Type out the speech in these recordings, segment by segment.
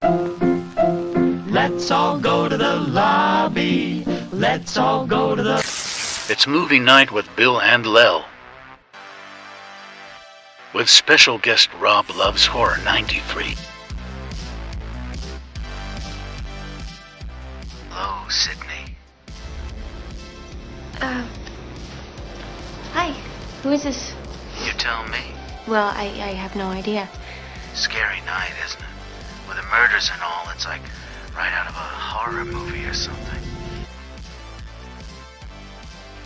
Let's all go to the lobby. Let's all go to the... It's movie night with Bill and Lel. With special guest Rob Loves Horror 93. Hello, Sydney. Hi. Who is this? You tell me. Well, I have no idea. Scary night, isn't it? With the murders and all, it's like right out of a horror movie or something.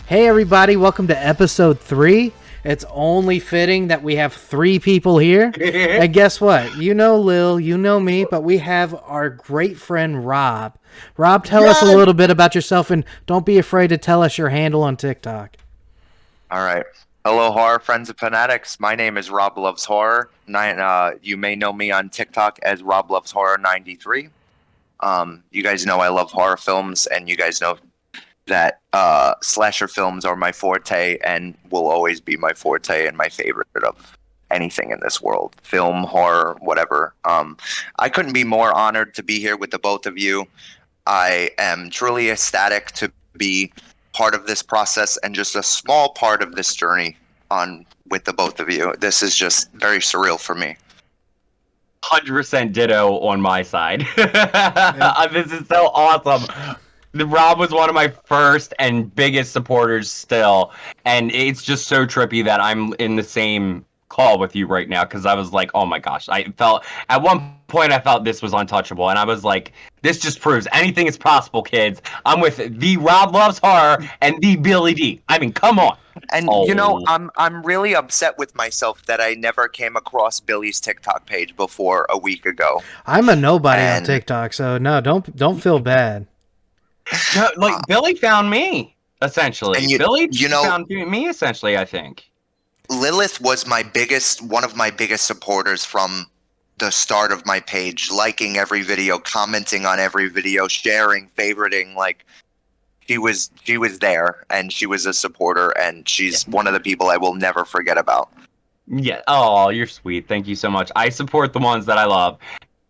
Hey everybody, welcome to episode 3. It's only fitting that we have 3 people here. And guess what? You know Lil, you know me, but we have our great friend Rob. Rob, tell us a little bit about yourself, and don't be afraid to tell us your handle on TikTok. All right. Hello, horror friends and fanatics. My name is Rob Loves Horror. You may know me on TikTok as RobLovesHorror93. You guys know I love horror films, and you guys know that slasher films are my forte and will always be my forte and my favorite of anything in this world. Film, horror, whatever. I couldn't be more honored to be here with the both of you. I am truly ecstatic to be part of this process and just a small part of this journey on with the both of you. This is just very surreal for me. 100% ditto on my side. This is so awesome. Rob was one of my first and biggest supporters still, and it's just so trippy that I'm in the same call with you right now, because I was like, oh my gosh, I felt at one point I felt this was untouchable, and I was like, this just proves anything is possible, kids. I'm with the Rob Loves Horror and the Billy D. I mean, come on. And you know, I'm really upset with myself that I never came across Billy's TikTok page before a week ago. I'm a nobody on TikTok, so no, don't feel bad. No, like Billy found me essentially. And Billy found me essentially, I think. Lilith was one of my biggest supporters from the start of my page, liking every video, commenting on every video, sharing, favoriting. Like she was there, and she was a supporter, and she's one of the people I will never forget about. Yeah. Oh, you're sweet. Thank you so much. I support the ones that I love.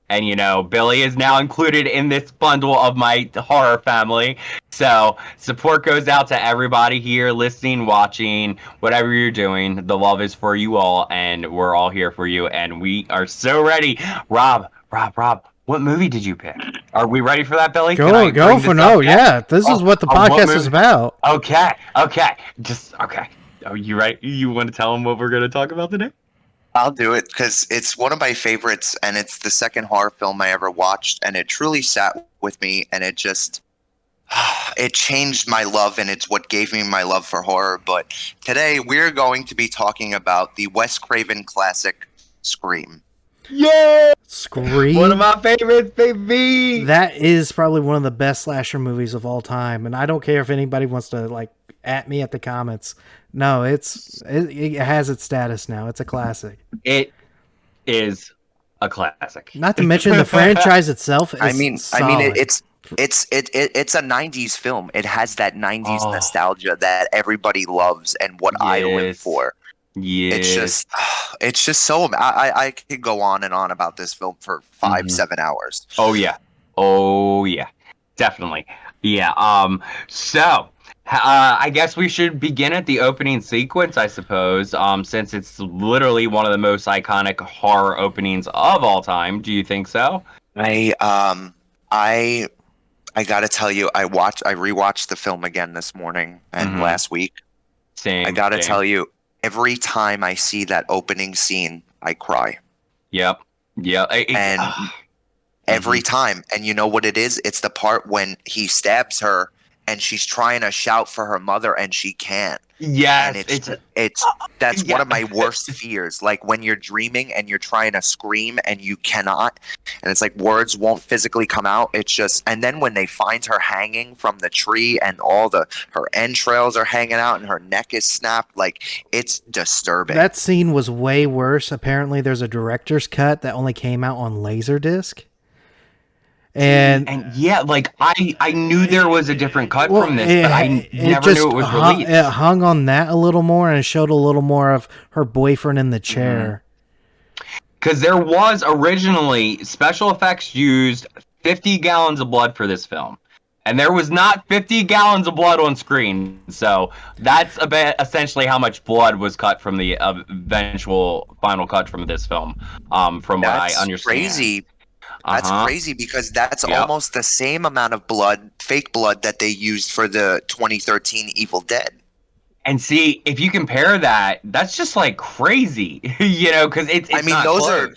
And, you know, Billy is now included in this bundle of my horror family. So support goes out to everybody here listening, watching, whatever you're doing. The love is for you all, and we're all here for you. And we are so ready. Rob, what movie did you pick? Are we ready for that, Billy? Go for no. Yeah, this is what the podcast is about. Okay. Okay. Are you ready? You want to tell them what we're going to talk about today? I'll do it because it's one of my favorites, and it's the second horror film I ever watched, and it truly sat with me, and it just it changed my love, and it's what gave me my love for horror. But today we're going to be talking about the Wes Craven classic Scream. Yeah, Scream, one of my favorites, baby. That is probably one of the best slasher movies of all time, and I don't care if anybody wants to like at me at the comments. No, it has its status now. It's a classic. It is a classic. Not to mention the franchise itself is solid. It's a 90s film. It has that 90s nostalgia that everybody loves and what I live for. Yeah. It's just so I could go on and on about this film for 5-7 hours. Oh yeah. Definitely. Yeah. So I guess we should begin at the opening sequence, I suppose, since it's literally one of the most iconic horror openings of all time. Do you think so? I gotta tell you, I rewatched the film again this morning and last week. Same. I gotta tell you, every time I see that opening scene, I cry. Yep. Yeah. And every time, and you know what it is? It's the part when he stabs her, and she's trying to shout for her mother, and she can't. Yeah, that's one of my worst fears. Like when you're dreaming and you're trying to scream and you cannot, and it's like words won't physically come out. It's just, and then when they find her hanging from the tree and her entrails are hanging out and her neck is snapped, like it's disturbing. That scene was way worse. Apparently, there's a director's cut that only came out on Laserdisc. And yeah, like I knew there was a different cut from this, but I never knew it was released. It hung on that a little more, and it showed a little more of her boyfriend in the chair. Because there was originally special effects used 50 gallons of blood for this film. And there was not 50 gallons of blood on screen. So that's essentially how much blood was cut from the eventual final cut from this film, from what I understand. Crazy. That's crazy because that's almost the same amount of blood, fake blood, that they used for the 2013 Evil Dead. And see, if you compare that, that's just like crazy, because it's I mean, those are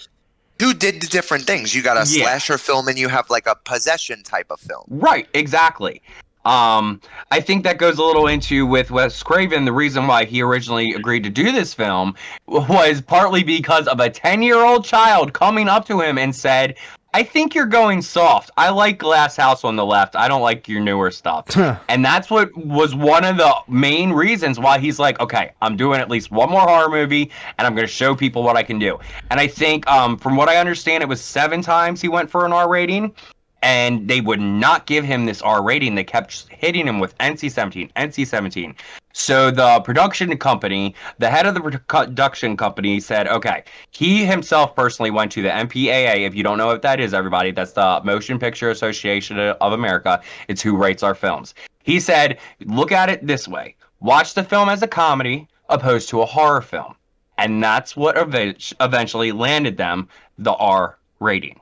two different things. You got a slasher film and you have like a possession type of film. Right, exactly. I think that goes a little into with Wes Craven. The reason why he originally agreed to do this film was partly because of a 10-year-old child coming up to him and said, I think you're going soft. I like Glass House on the left. I don't like your newer stuff. And that's what was one of the main reasons why he's like, okay, I'm doing at least one more horror movie, and I'm going to show people what I can do. And I think, from what I understand, it was 7 times he went for an R rating, and they would not give him this R rating. They kept hitting him with NC-17, NC-17. So the production company, the head of the production company said, okay, he himself personally went to the MPAA. If you don't know what that is, everybody, that's the Motion Picture Association of America. It's who rates our films. He said, look at it this way. Watch the film as a comedy opposed to a horror film. And that's what eventually landed them the R rating.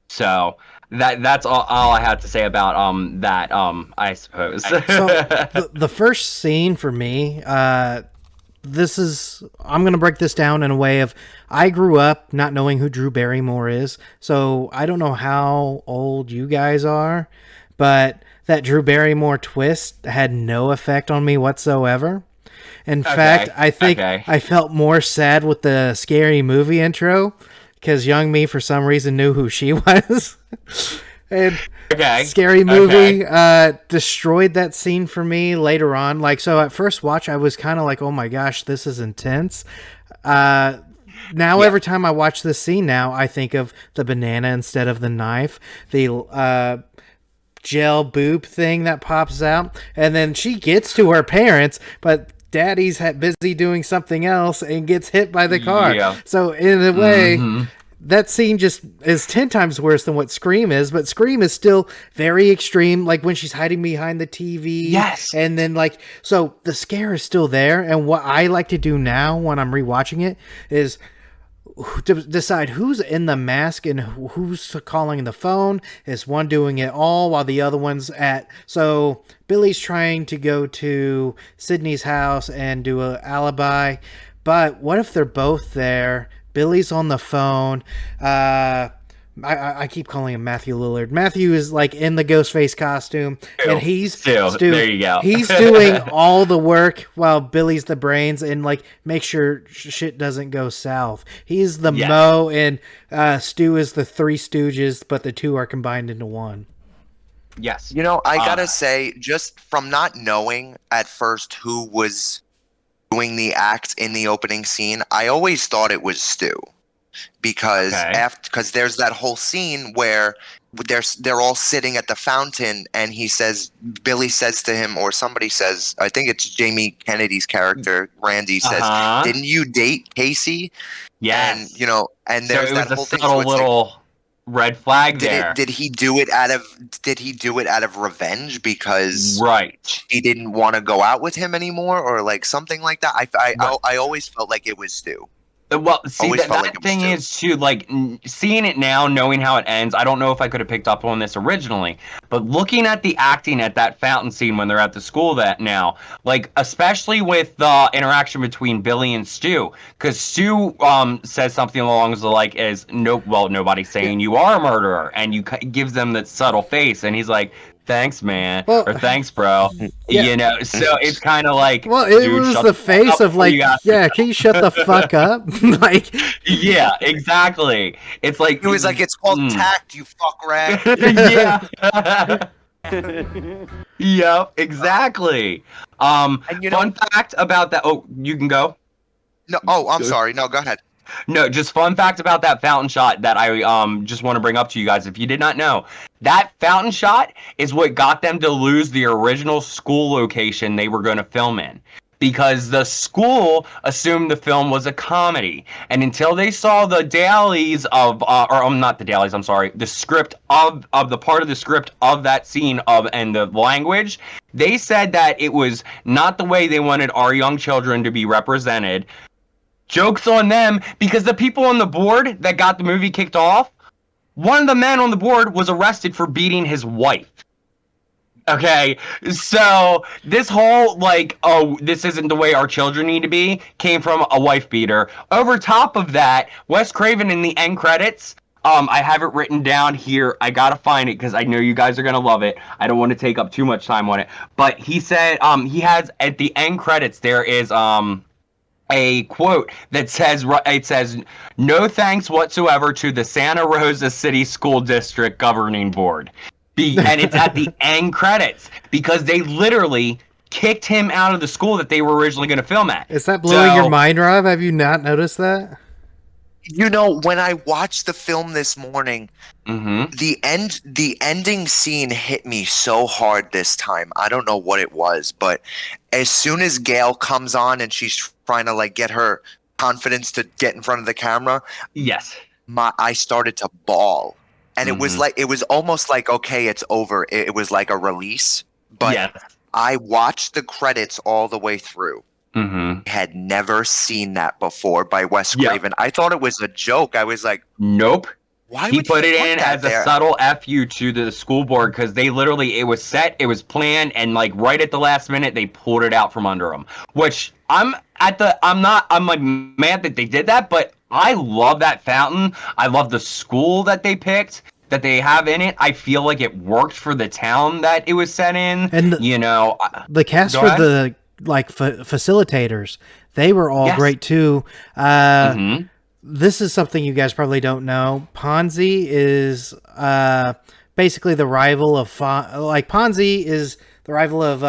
So that's all I had to say about that, I suppose. So the first scene for me, I'm going to break this down in a way of, I grew up not knowing who Drew Barrymore is, so I don't know how old you guys are, but that Drew Barrymore twist had no effect on me whatsoever. In fact, I think I felt more sad with the Scary Movie intro, because young me, for some reason, knew who she was. And Scary Movie destroyed that scene for me later on. Like, so at first watch, I was kind of like, oh my gosh, this is intense. Now every time I watch this scene now, I think of the banana instead of the knife. The gel boob thing that pops out. And then she gets to her parents, but Daddy's busy doing something else and gets hit by the car. Yeah. So in a way, that scene just is 10 times worse than what Scream is, but Scream is still very extreme, like when she's hiding behind the TV. Yes. And then so the scare is still there. And what I like to do now when I'm rewatching it is to decide who's in the mask and who's calling the phone. Is one doing it all while the other one's so Billy's trying to go to Sydney's house and do an alibi, but what if they're both there? Billy's on the phone. I keep calling him Matthew Lillard. Matthew is like in the Ghostface costume, and he's there you go. He's doing all the work while Billy's the brains and like make sure shit doesn't go south. He's the Mo, and Stu is the Three Stooges, but the two are combined into one. Yes. I gotta say, just from not knowing at first who was doing the act in the opening scene, I always thought it was Stu. Because there's that whole scene where they're all sitting at the fountain, and Billy says to him, or somebody says, I think it's Jamie Kennedy's character, Randy says, "Didn't you date Casey?" Yes. And and there's so that was whole a thing. Subtle little red flag there. Did he do it out of revenge because he didn't want to go out with him anymore, or like something like that? I always felt like it was Stu. Well, see, that thing is too, like, seeing it now, knowing how it ends, I don't know if I could have picked up on this originally, but looking at the acting at that fountain scene when they're at the school especially with the interaction between Billy and Stu, because Stu says something along the like as, nobody's saying you are a murderer, and gives them that subtle face, and he's like, thanks, man, or thanks, bro. Yeah. So it's kind of like, well, it was the face of like, can you shut the fuck up? Like, yeah, exactly. It's like it was like, it's called tact, you fuck rat. Yeah. Yep, exactly. Fun fact about that. Oh, you can go. No. Oh, I'm sorry. No, go ahead. No, just fun fact about that fountain shot that I just want to bring up to you guys. If you did not know, that fountain shot is what got them to lose the original school location they were going to film in. because the school assumed the film was a comedy. And until they saw the dailies of, not the dailies, I'm sorry, the script of the part of the script of that scene and the language, they said that it was not the way they wanted our young children to be represented. Joke's on them, because the people on the board that got the movie kicked off, one of the men on the board was arrested for beating his wife. Okay, so this whole, like, oh, this isn't the way our children need to be, came from a wife beater. Over top of that, Wes Craven in the end credits, I have it written down here. I gotta find it because I know you guys are gonna love it. I don't want to take up too much time on it. But he said, he has, at the end credits, there is, a quote that says, it says, "No thanks whatsoever to the Santa Rosa City School District Governing Board." And it's at the end credits because they literally kicked him out of the school that they were originally going to film at. Is that blowing your mind, Rob? Have you not noticed that? You know, when I watched the film this morning, the ending scene hit me so hard this time. I don't know what it was, but as soon as Gail comes on and she's trying to, like, get her confidence to get in front of the camera, yes, I started to bawl. And it was like, it was almost like, okay, it's over. It was like a release. But yes. I watched the credits all the way through. Had never seen that before by Wes Craven. I thought it was a joke. I was like, nope. Why he would put it in as there? A subtle FU to the school board because they literally, it was set, it was planned, and like right at the last minute they pulled it out from under them. Which I'm like mad that they did that, but I love that fountain. I love the school that they picked, that they have in it. I feel like it worked for the town that it was set in. And the cast for the facilitators, they were all great too. This is something you guys probably don't know. Ponzi is basically the rival of Ponzi is the rival of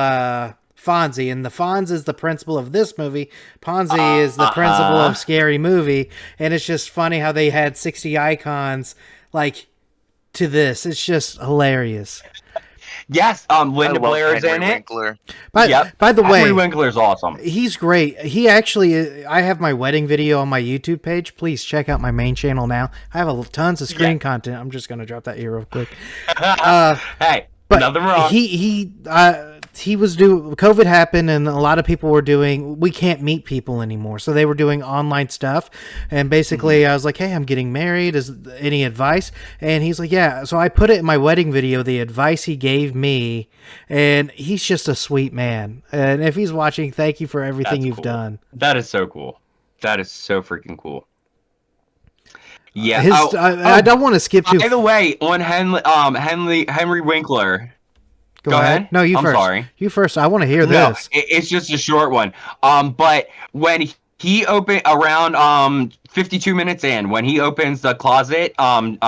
Fonzie, and the Fonz is the principal of this movie. Ponzi is the principal of Scary Movie, and it's just funny how they had 60 icons like to this. It's just hilarious. Yes, Linda Blair's in it. By the way, Henry Winkler's awesome. He's great. He actually, I have my wedding video on my YouTube page. Please check out my main channel now. I have tons of screen content. I'm just gonna drop that here real quick. Hey, nothing wrong. He was COVID happened, and a lot of people were we can't meet people anymore, so they were doing online stuff. And basically I was like, hey, I'm getting married, is any advice? And he's like, yeah. So I put it in my wedding video, the advice he gave me, and he's just a sweet man. And if he's watching, thank you for everything you've done. That is so cool. That is so freaking cool. Yeah. I don't want to skip too. By the way, on Henry Winkler. Go ahead. No, you first. I'm sorry. You first. I want to hear this. It's just a short one. But when he opened around 52 minutes in, when he opens the closet, and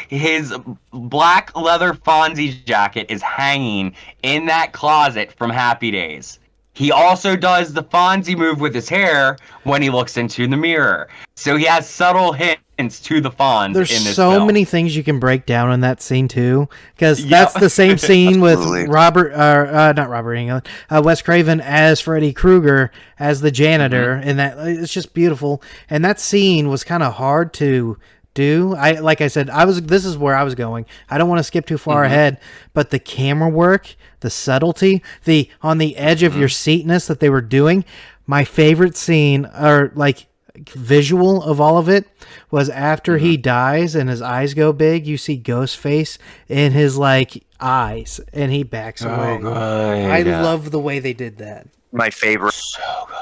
his black leather Fonzie jacket is hanging in that closet from Happy Days. He also does the Fonzie move with his hair when he looks into the mirror. So he has subtle hints to the Fonz. There's in this so film. many things you can break down in that scene too, because that's the same scene with not Robert Englund, Wes Craven as Freddy Krueger as the janitor, and that it's just beautiful. And that scene was kind of hard to do. Like I said, this is where I was going. I don't want to skip too far ahead, but the camera work, the subtlety, the on the edge of your seatness that they were doing. My favorite scene, or like visual of all of it, was after he dies and his eyes go big. You see Ghostface in his like eyes, and he backs away. Good. I love the way they did that. My favorite. So good.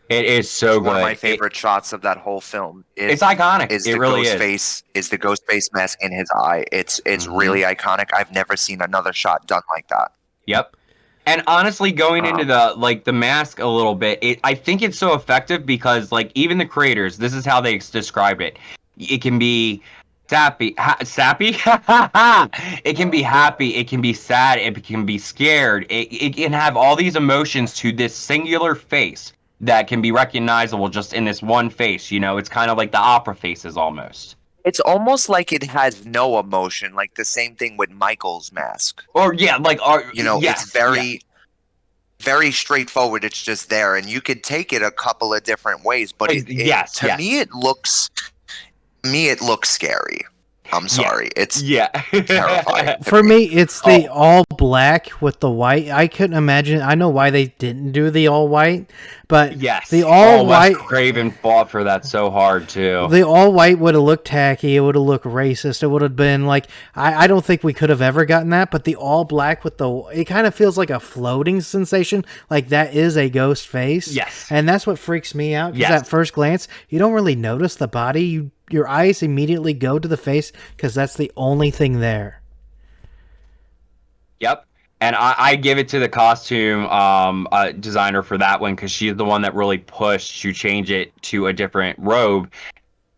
It is so good. One of my favorite shots of that whole film. It's iconic. It really is the Ghostface mask in his eye. It's really iconic. I've never seen another shot done like that. Yep. And honestly, going into the mask a little bit, I think it's so effective because like even the creators, this is how they described it. It can be sappy. It can be happy. It can be sad. It can be scared. It can have all these emotions to this singular face that can be recognizable just in this one face. You know, it's kind of like the opera faces almost. It's almost like it has no emotion, like the same thing with Michael's mask. Or, yeah, like... it's very... very straightforward. It's just there, and you could take it a couple of different ways. But to me, it looks scary. I'm sorry, it's terrifying. For me, it's the all black with the white. I couldn't imagine. I know why they didn't do the all white, but the all white. Wes Craven fought for that so hard too. The all white would have looked tacky. It would have looked racist. It would have been like I don't think we could have ever gotten that. But the all black with it kind of feels like a floating sensation. Like that is a ghost face. Yes, and that's what freaks me out. Because at first glance, you don't really notice the body. Your eyes immediately go to the face because that's the only thing there. Yep. And I give it to the costume designer for that one because she's the one that really pushed to change it to a different robe.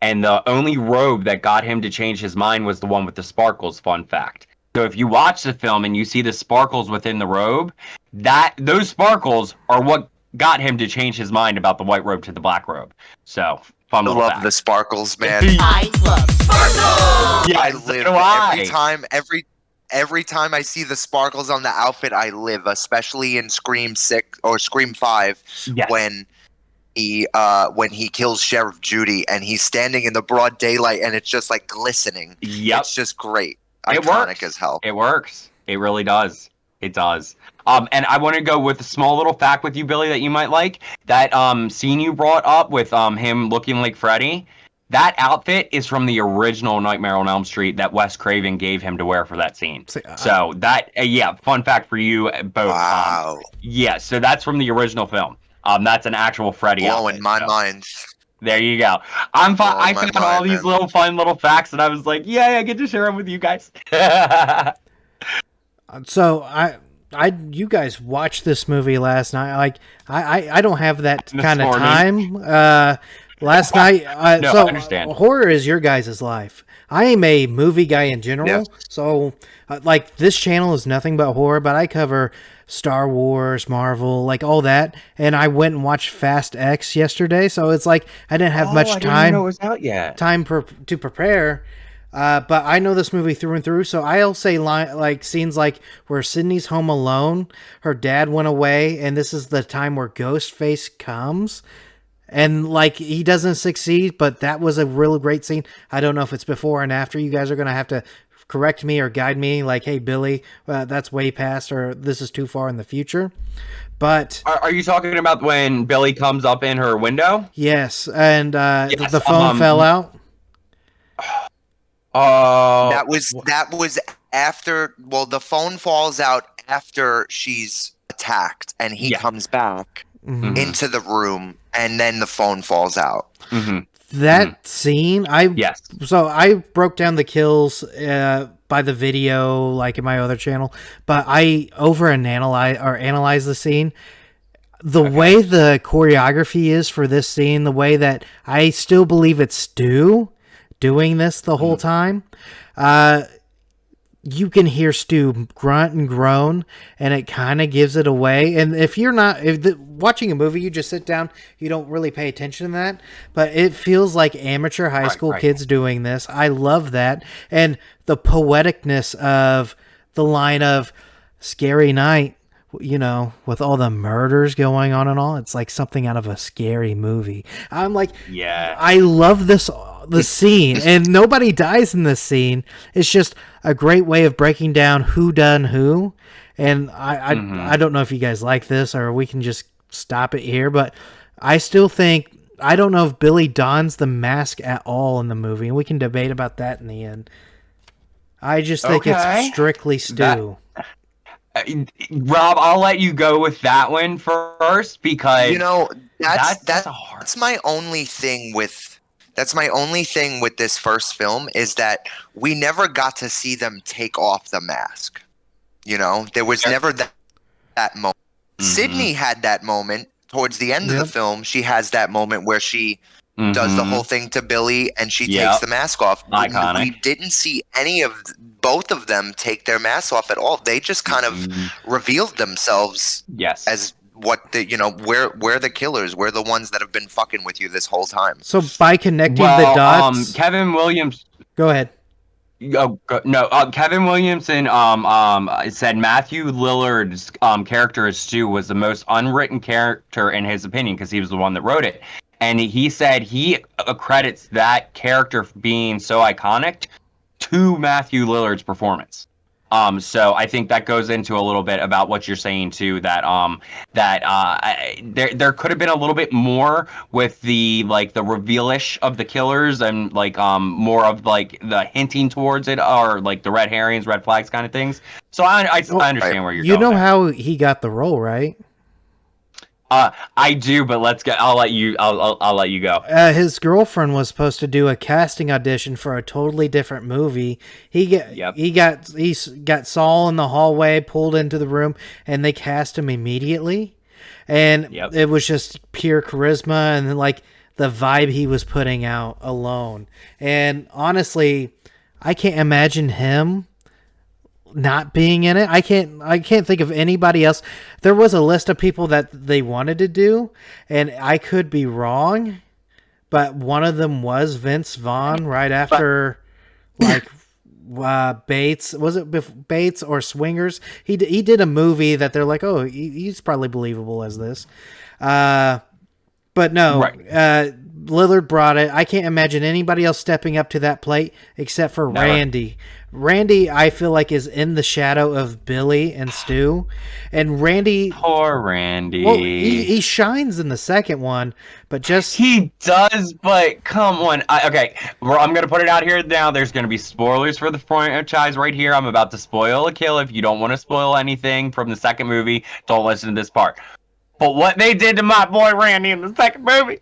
And the only robe that got him to change his mind was the one with the sparkles, fun fact. So if you watch the film and you see the sparkles within the robe, those sparkles are what got him to change his mind about the white robe to the black robe. So... I love the sparkles, man. I love sparkles. Yeah, I live every time I see the sparkles on the outfit. I live, especially in Scream 6 or Scream 5, when he kills Sheriff Judy and he's standing in the broad daylight and it's just like glistening. Yep, it's just great. Iconic as hell. It works. It really does. It does. And I want to go with a small little fact with you, Billy, that you might like. That scene you brought up with him looking like Freddy, that outfit is from the original Nightmare on Elm Street that Wes Craven gave him to wear for that scene. So that, fun fact for you both. Wow. So that's from the original film. That's an actual Freddy outfit. Blowing my mind. There you go. I found all these little fun little facts, and I was like, I get to share them with you guys. So you guys watched this movie last night. Like I don't have that kind of time. Last night, no, I understand. Horror is your guys' life. I am a movie guy in general, so like this channel is nothing but horror. But I cover Star Wars, Marvel, like all that. And I went and watched Fast X yesterday, so it's like I didn't have much time. I didn't know it was out yet. To prepare. But I know this movie through and through, so I'll say like scenes like where Sydney's home alone, her dad went away, and this is the time where Ghostface comes, and like he doesn't succeed, but that was a really great scene. I don't know if it's before and after. You guys are gonna have to correct me or guide me, like, hey Billy, that's way past, or this is too far in the future. But are you talking about when Billy comes up in her window? Yes, and the phone fell out. That was after. Well, the phone falls out after she's attacked, and he comes back into the room, and then the phone falls out. That scene, so I broke down the kills by the video, like in my other channel, but I analyze the scene. The way the choreography is for this scene, the way that I still believe it's Stu doing this the whole time, you can hear Stu grunt and groan, and it kind of gives it away. And if you're watching a movie, you just sit down, you don't really pay attention to that, but it feels like amateur high school kids doing this. I love that. And the poeticness of the line of "Scary Night," you know, with all the murders going on and all, it's like something out of a scary movie. I'm like, I love the scene, and nobody dies in this scene. It's just a great way of breaking down who done who. And I don't know if you guys like this, or we can just stop it here, but I still think, I don't know if Billy dons the mask at all in the movie, and we can debate about that in the end. I just think it's strictly Stu. Rob, I'll let you go with that one first, because that's my only thing with this first film, is that we never got to see them take off the mask. You know, there was never that moment. Sydney had that moment towards the end of the film. She has that moment where she does the whole thing to Billy, and she takes the mask off. Iconic. We didn't see any of both of them take their masks off at all. They just kind of revealed themselves as what we're the killers. We're the ones that have been fucking with you this whole time. So by connecting the dots, Kevin Williams. Go ahead. No, Kevin Williamson said Matthew Lillard's character as Stu was the most unwritten character in his opinion because he was the one that wrote it, and he said he credits that character being so iconic to Matthew Lillard's performance. So I think that goes into a little bit about what you're saying too. That there could have been a little bit more with the reveal-ish of the killers and more of like the hinting towards it or like the red herrings, red flags kind of things. So I understand where you're going. You know how he got the role, right? I do, but I'll let you go. His girlfriend was supposed to do a casting audition for a totally different movie. He got Saul in the hallway, pulled into the room, and they cast him immediately. And it was just pure charisma and like the vibe he was putting out alone. And honestly, I can't imagine him not being in it. I can't think of anybody else. There was a list of people that they wanted to do, and I could be wrong, but one of them was Vince Vaughn right after Bates. Was it Bates or Swingers? He did a movie that they're like, oh, he's probably believable as this. But no, right. Lillard brought it. I can't imagine anybody else stepping up to that plate except for Randy. Randy, I feel like, is in the shadow of Billy and Stu. And Randy... Poor Randy. Well, he shines in the second one, but just... He does, but come on. Okay, I'm going to put it out here now. There's going to be spoilers for the franchise right here. I'm about to spoil a kill. If you don't want to spoil anything from the second movie, don't listen to this part. But what they did to my boy Randy in the second movie.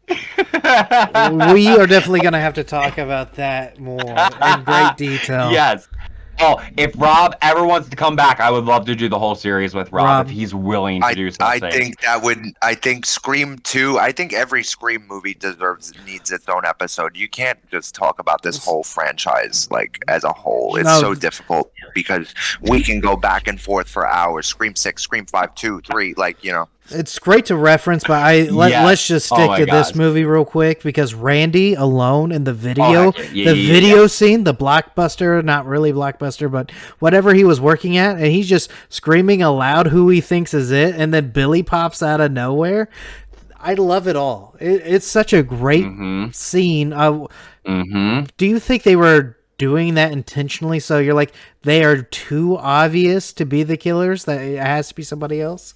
We are definitely going to have to talk about that more in great detail. Yes. Oh, if Rob ever wants to come back, I would love to do the whole series with Rob if he's willing to do something. I think Scream 2, I think every Scream movie needs its own episode. You can't just talk about this whole franchise like as a whole. It's so difficult because we can go back and forth for hours. Scream 6, Scream 5, 2, 3, It's great to reference, but let's just stick to this movie real quick because Randy alone in the video, scene, the blockbuster, not really blockbuster, but whatever he was working at, and he's just screaming aloud who he thinks is it, and then Billy pops out of nowhere. I love it all. It's such a great scene. Do you think they were doing that intentionally? So you're like, they are too obvious to be the killers, that it has to be somebody else?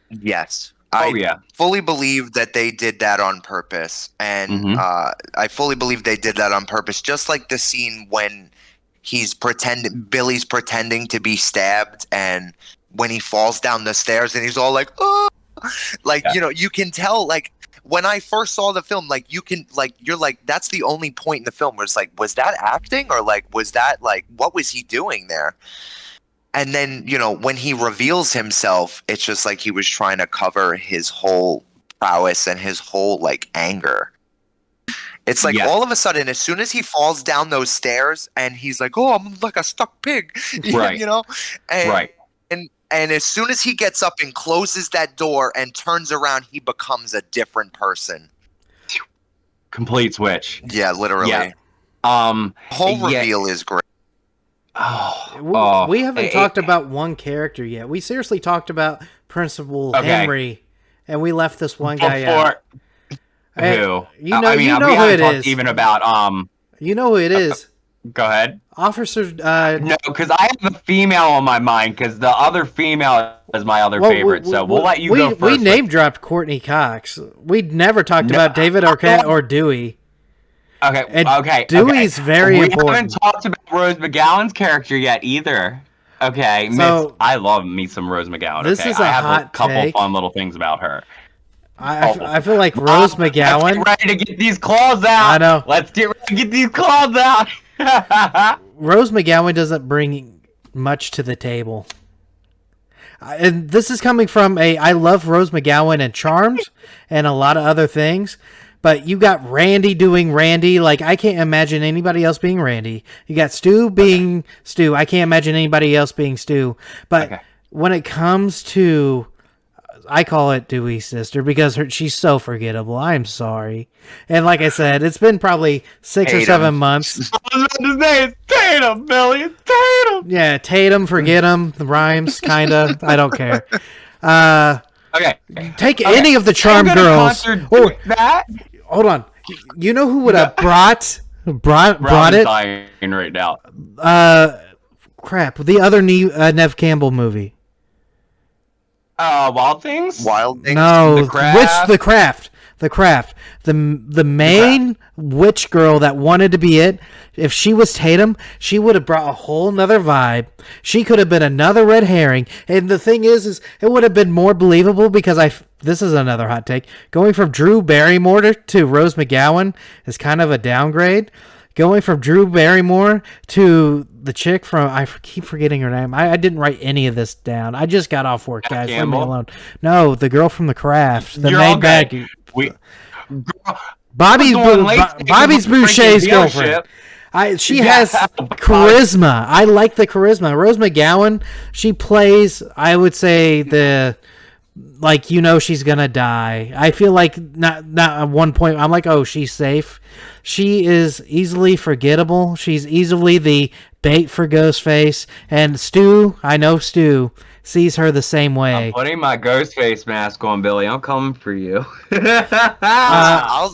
Yes. I fully believe that they did that on purpose. And I fully believe they did that on purpose. Just like the scene when Billy's pretending to be stabbed, and when he falls down the stairs and he's all like, oh, you can tell, like, when I first saw the film, you're like, that's the only point in the film where it's like, was that acting? Or was that what was he doing there? And then, when he reveals himself, it's just like he was trying to cover his whole prowess and his whole, anger. It's like all of a sudden, as soon as he falls down those stairs and he's like, oh, I'm like a stuck pig, right. And as soon as he gets up and closes that door and turns around, he becomes a different person. Complete switch. Yeah, literally. Yeah. Whole reveal is great. We haven't talked about one character yet. We seriously talked about Principal Henry, and we left this one guy out. Who? You know who it is. Even about You know who it is. Go ahead. Officer. No, because I have a female on my mind. Because the other female is my other favorite. So we'll let you go first. We name dropped Courtney Cox. We'd never talked about David Arquette or Dewey. Okay. Dewey's very important. We haven't talked about Rose McGowan's character yet either. Okay, so, I love me some Rose McGowan. This is I have hot a couple take. Fun little things about her. I feel like Rose McGowan. Let's get ready to get these claws out. I know. Let's get ready to get these claws out. Rose McGowan doesn't bring much to the table. And this is coming from I love Rose McGowan and Charmed and a lot of other things. But you got Randy doing Randy. I can't imagine anybody else being Randy. You got Stu being Stu. I can't imagine anybody else being Stu. But when it comes to, I call it Dewey's sister because she's so forgettable. I'm sorry. And like I said, it's been probably 6 or 7 months. Tatum, Billy. It's Tatum. Yeah, Tatum, forget him. The rhymes, kinda. I don't care. Okay. Take any of the Charm I'm gonna girls. contradict that. Hold on. You know who would have brought Robin's it? dying right now. Crap. The other Nev Campbell movie. Wild Things? Wild Things. No, The Craft? The Craft. The main witch girl that wanted to be it. If she was Tatum, she would have brought a whole nother vibe. She could have been another red herring. And the thing is it would have been more believable because this is another hot take. Going from Drew Barrymore to Rose McGowan is kind of a downgrade. Going from Drew Barrymore to the chick from, I keep forgetting her name. I didn't write any of this down. I just got off work, guys. Leave me alone. No, the girl from The Craft. The main bad. Bobby's Boucher's girlfriend. She has charisma. I like the charisma. Rose McGowan, she plays, I would say, she's gonna die. I feel like not at one point I'm like, oh, she's safe. She is easily forgettable. She's easily the bait for Ghostface. And Stu, I know Stu sees her the same way. I'm putting my Ghostface mask on, Billy. I'm coming for you. I'll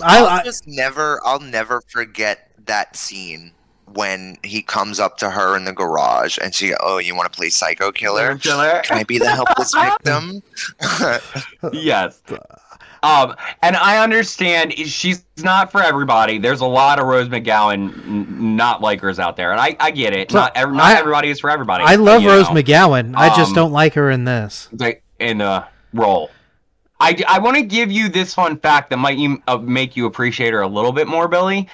never forget that scene when he comes up to her in the garage and she, oh, you want to play Psycho Killer? Can I be the helpless victim? Yes. And I understand she's not for everybody. There's a lot of Rose McGowan not likers out there, and I get it. So not everybody is for everybody. I love Rose McGowan. I just don't like her in this. In the role. I want to give you this fun fact that might make you appreciate her a little bit more, Billy.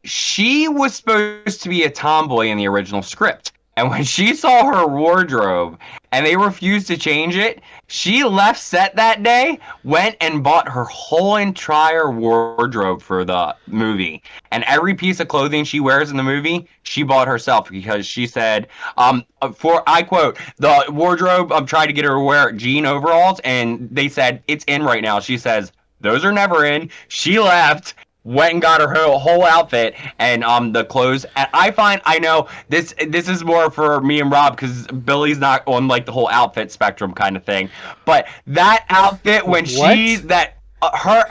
She was supposed to be a tomboy in the original script. And when she saw her wardrobe and they refused to change it, she left set that day, went and bought her whole entire wardrobe for the movie. And every piece of clothing she wears in the movie, she bought herself because she said, I quote, the wardrobe, I'm trying to get her to wear jean overalls, and they said, it's in right now. She says, those are never in. She left. Went and got her whole outfit and the clothes. And I know this is more for me and Rob because Billy's not on like the whole outfit spectrum kind of thing. But that outfit when her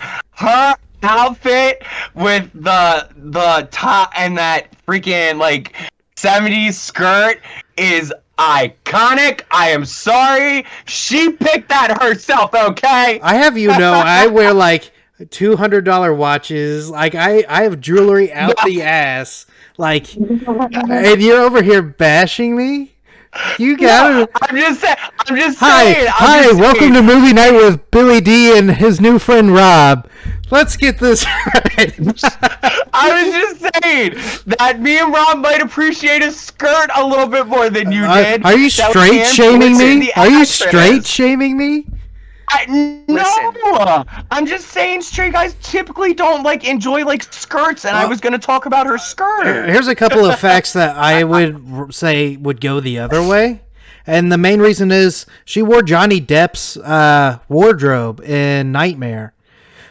outfit with the top and that freaking like 70s skirt is iconic. I am sorry. She picked that herself, okay? I have I wear like $200 watches. Like I have jewelry out the ass. Like, and you're over here bashing me. You got it. I'm just saying. Hi, welcome to movie night with Billy D and his new friend Rob. Let's get this right. I was just saying that me and Rob might appreciate a skirt a little bit more than you did. Are you straight shaming me? Are you straight shaming me? No, I'm just saying straight guys typically don't enjoy skirts, and I was going to talk about her skirt. Here's a couple of facts that I would say would go the other way. And the main reason is she wore Johnny Depp's wardrobe in Nightmare.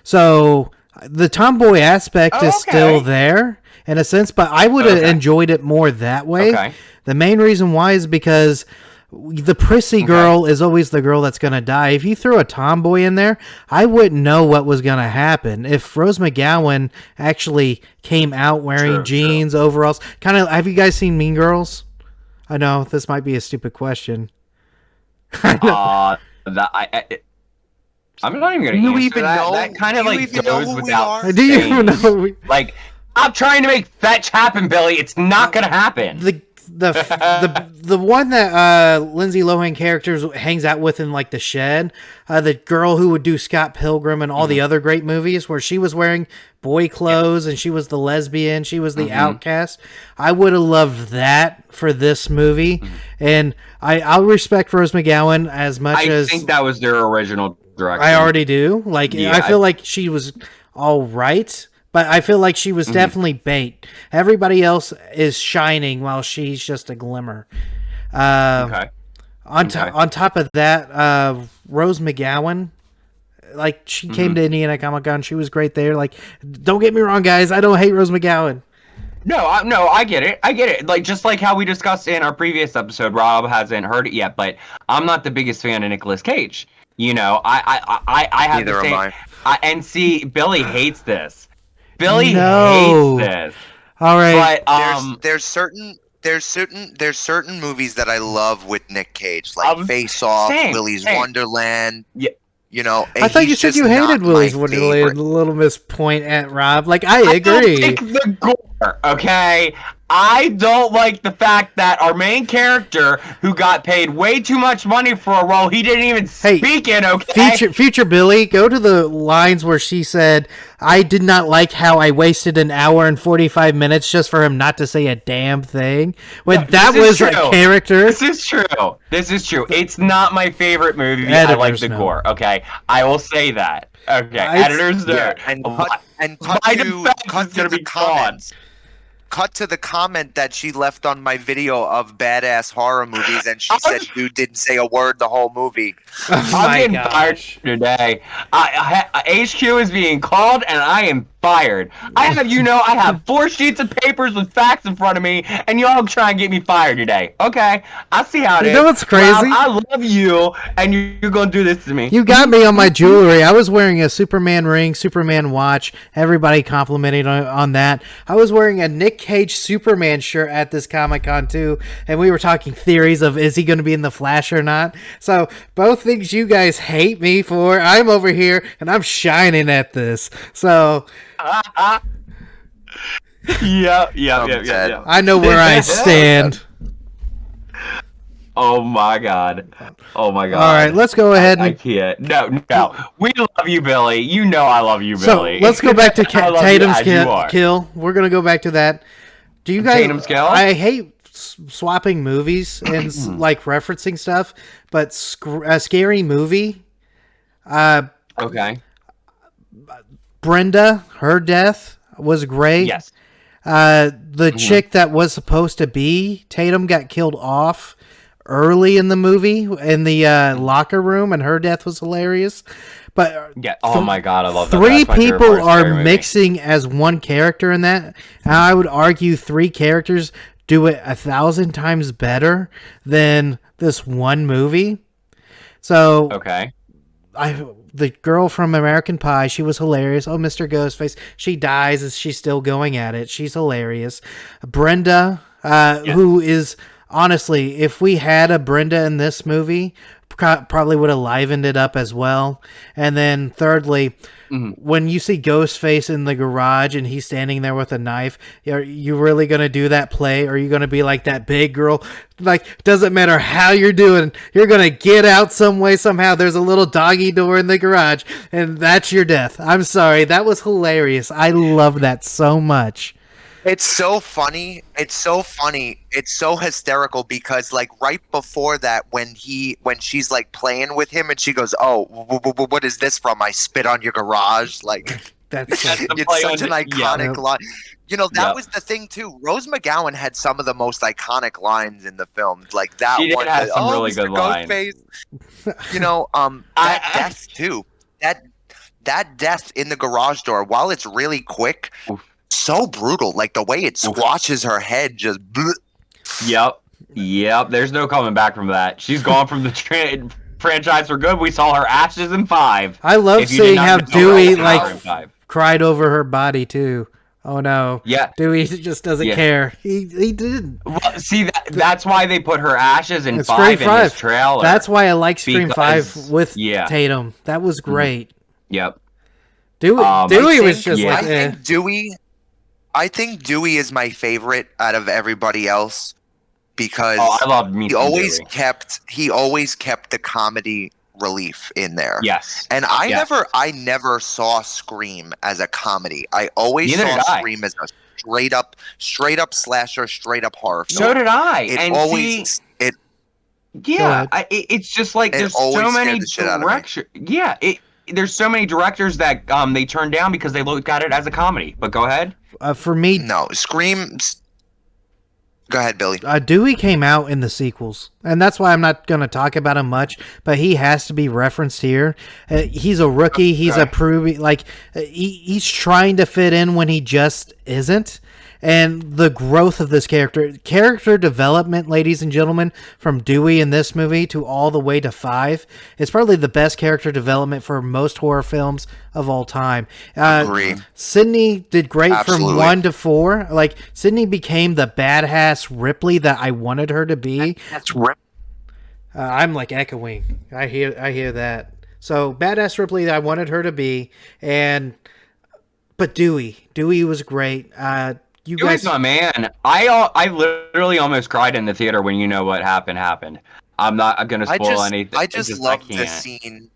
So the tomboy aspect is still there in a sense, but I would have enjoyed it more that way. Okay. The main reason why is because the prissy girl is always the girl that's going to die. If you threw a tomboy in there, I wouldn't know what was going to happen. If Rose McGowan actually came out wearing jeans, overalls, kind of, have you guys seen Mean Girls? I know this might be a stupid question. I'm not even going to answer that. That kind of goes without saying. Do you even know? I'm trying to make fetch happen, Billy. It's not going to happen. The one that Lindsay Lohan characters hangs out with in the shed, the girl who would do Scott Pilgrim and all the other great movies where she was wearing boy clothes and she was the lesbian, she was the outcast. I would have loved that for this movie, and I'll respect Rose McGowan as much as I think that was their original direction. I already do. I feel like she was all right. But I feel like she was definitely bait. Everybody else is shining while she's just a glimmer. On top of that, Rose McGowan, she came to Indiana Comic Con. She was great there. Don't get me wrong, guys. I don't hate Rose McGowan. No, I get it. I get it. Like, just like how we discussed in our previous episode, Rob hasn't heard it yet, but I'm not the biggest fan of Nicolas Cage. You know, I have Neither the am same. I. And see, Billy hates this. Billy No. hates this. All right. But There's certain movies that I love with Nick Cage, like Face Off, Willy's Wonderland. Yeah. You know, I thought you said you hated Willy's Wonderland. Little Miss Point at Rob. Like, I agree. I don't like the gore, okay? I don't like the fact that our main character, who got paid way too much money for a role he didn't even speak in, okay? Future Billy, go to the lines where she said, I did not like how I wasted an hour and 45 minutes just for him not to say a damn thing. When that was a character. This is true. It's not my favorite movie. I like the gore, okay? I will say that. Okay, editors know. Yeah, and cut to the comments. Cut to the comment that she left on my video of badass horror movies, and she said dude didn't say a word the whole movie. I'm getting fired today. HQ is being called, and I am fired. I have 4 sheets of papers with facts in front of me, and y'all try and get me fired today. Okay, I see how it is. You know what's crazy? Rob, I love you, and you're gonna do this to me. You got me on my jewelry. I was wearing a Superman ring, Superman watch. Everybody complimented on that. I was wearing a Nick Cage Superman shirt at this Comic-Con too, and we were talking theories of is he going to be in the Flash or not. So both things you guys hate me for, I'm over here and I'm shining at this. So yeah. I know where I stand. Oh my god. All right, let's go ahead. I can't. No. We love you, Billy. You know I love you, Billy. So let's go back to Tatum's kill. We're gonna go back to that. Do you guys? Tatum's kill? I hate swapping movies and like referencing stuff, but a Scary Movie. Okay. Brenda, her death was great. Yes. The chick that was supposed to be Tatum got killed off early in the movie in the locker room, and her death was hilarious. But yeah, oh my god, I love that. 3 people are mixing as one character in that. And I would argue 3 characters do it 1,000 times better than this one movie. So okay. The girl from American Pie, she was hilarious. Oh, Mr. Ghostface. She dies as she's still going at it. She's hilarious. Brenda, who is, honestly, if we had a Brenda in this movie, probably would have livened it up as well. And then thirdly, when you see Ghostface in the garage and he's standing there with a knife, are you really going to do that play? Or are you going to be like that big girl? Like, doesn't matter how you're doing, you're going to get out some way, somehow. There's a little doggy door in the garage, and that's your death. I'm sorry. That was hilarious. I love that so much. It's so funny. It's so hysterical because like right before that, when she's like playing with him and she goes, "Oh, what is this from? I spit on your garage." Like it's such an iconic line. You know, that was the thing too. Rose McGowan had some of the most iconic lines in the film. Like that she one. Had some really good lines. You know, that death too. That death in the garage door, while it's really quick. So brutal, like the way it squashes her head, just. Bleh. Yep. There's no coming back from that. She's gone from the franchise for good. We saw her ashes in 5. I love seeing how Dewey cried over her body too. Oh no! Yeah, Dewey just doesn't care. He didn't. Well, see, that's why they put her ashes in 5 in his trailer. That's why I like Scream 5 with Tatum. That was great. Yep. Dewey was just like. I think Dewey is my favorite out of everybody else because I love me. He always kept the comedy relief in there. Yes. And I never saw Scream as a comedy. I always saw Scream as a straight up slasher, straight up horror film. So did I. It's just like there's so many directors. Yeah, there's so many directors that they turned down because they looked at it as a comedy. But go ahead. For me, no, Scream. Go ahead, Billy. Dewey came out in the sequels, and that's why I'm not going to talk about him much. But he has to be referenced here. He's a rookie. He's a he's trying to fit in when he just isn't. and the growth of this character development, ladies and gentlemen, from Dewey in this movie to all the way to 5, is probably the best character development for most horror films of all time. Agree. Sydney did great Absolutely. from 1 to 4. Like, Sydney became the badass Ripley that I wanted her to be. That's right. I'm like echoing. I hear that. So badass Ripley that I wanted her to be, but Dewey was great. You Dewey's guys, my man. I literally almost cried in the theater when you know what happened. I'm not gonna spoil anything. I just love the scene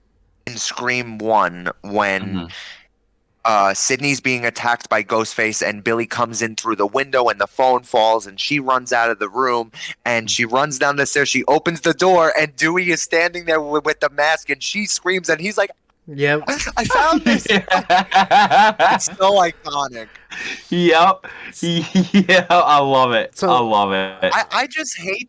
in Scream 1 when Sydney's being attacked by Ghostface and Billy comes in through the window and the phone falls and she runs out of the room and she runs down the stairs. She opens the door and Dewey is standing there with the mask and she screams and he's like, yep. I found this. It's so iconic. Yep. Yeah, I love it. I love it. I just hate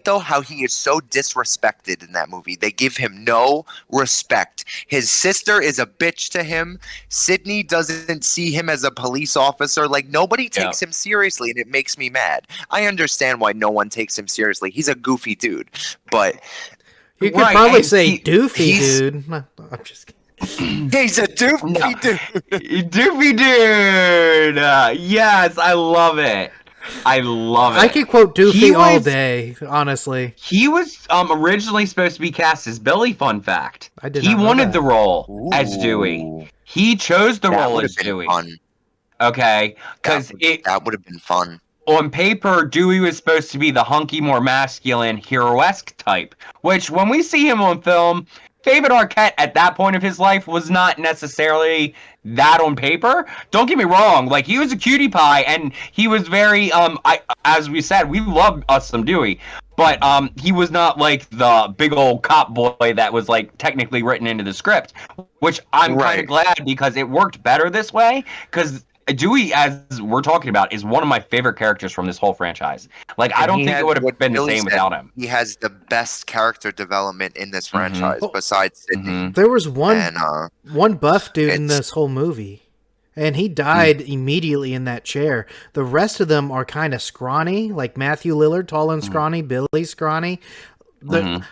though how he is so disrespected in that movie. They give him no respect. His sister is a bitch to him. Sydney doesn't see him as a police officer. Like, nobody takes him seriously, and it makes me mad. I understand why no one takes him seriously. He's a goofy dude, but you could probably say doofy dude. No, I'm just kidding. He's a doofy dude. Doofy dude. Yes, I love it. I could quote Doofy all day, honestly. He was originally supposed to be cast as Billy, fun fact. He wanted the role as Dewey. He chose the role as Dewey. Fun. Okay, because that would have been fun. On paper, Dewey was supposed to be the hunky, more masculine, hero-esque type, which when we see him on film, David Arquette at that point of his life was not necessarily that on paper. Don't get me wrong, like, he was a cutie pie and he was very as we said, we love us some Dewey, but he was not like the big old cop boy that was like technically written into the script, which I'm kind of glad because it worked better this way, because Dewey, as we're talking about, is one of my favorite characters from this whole franchise. Like, I don't think it would have been the same without him. He has the best character development in this franchise, besides Sydney. There was one buff dude in this whole movie, and he died immediately in that chair. The rest of them are kind of scrawny, like Matthew Lillard, tall and scrawny, Billy scrawny.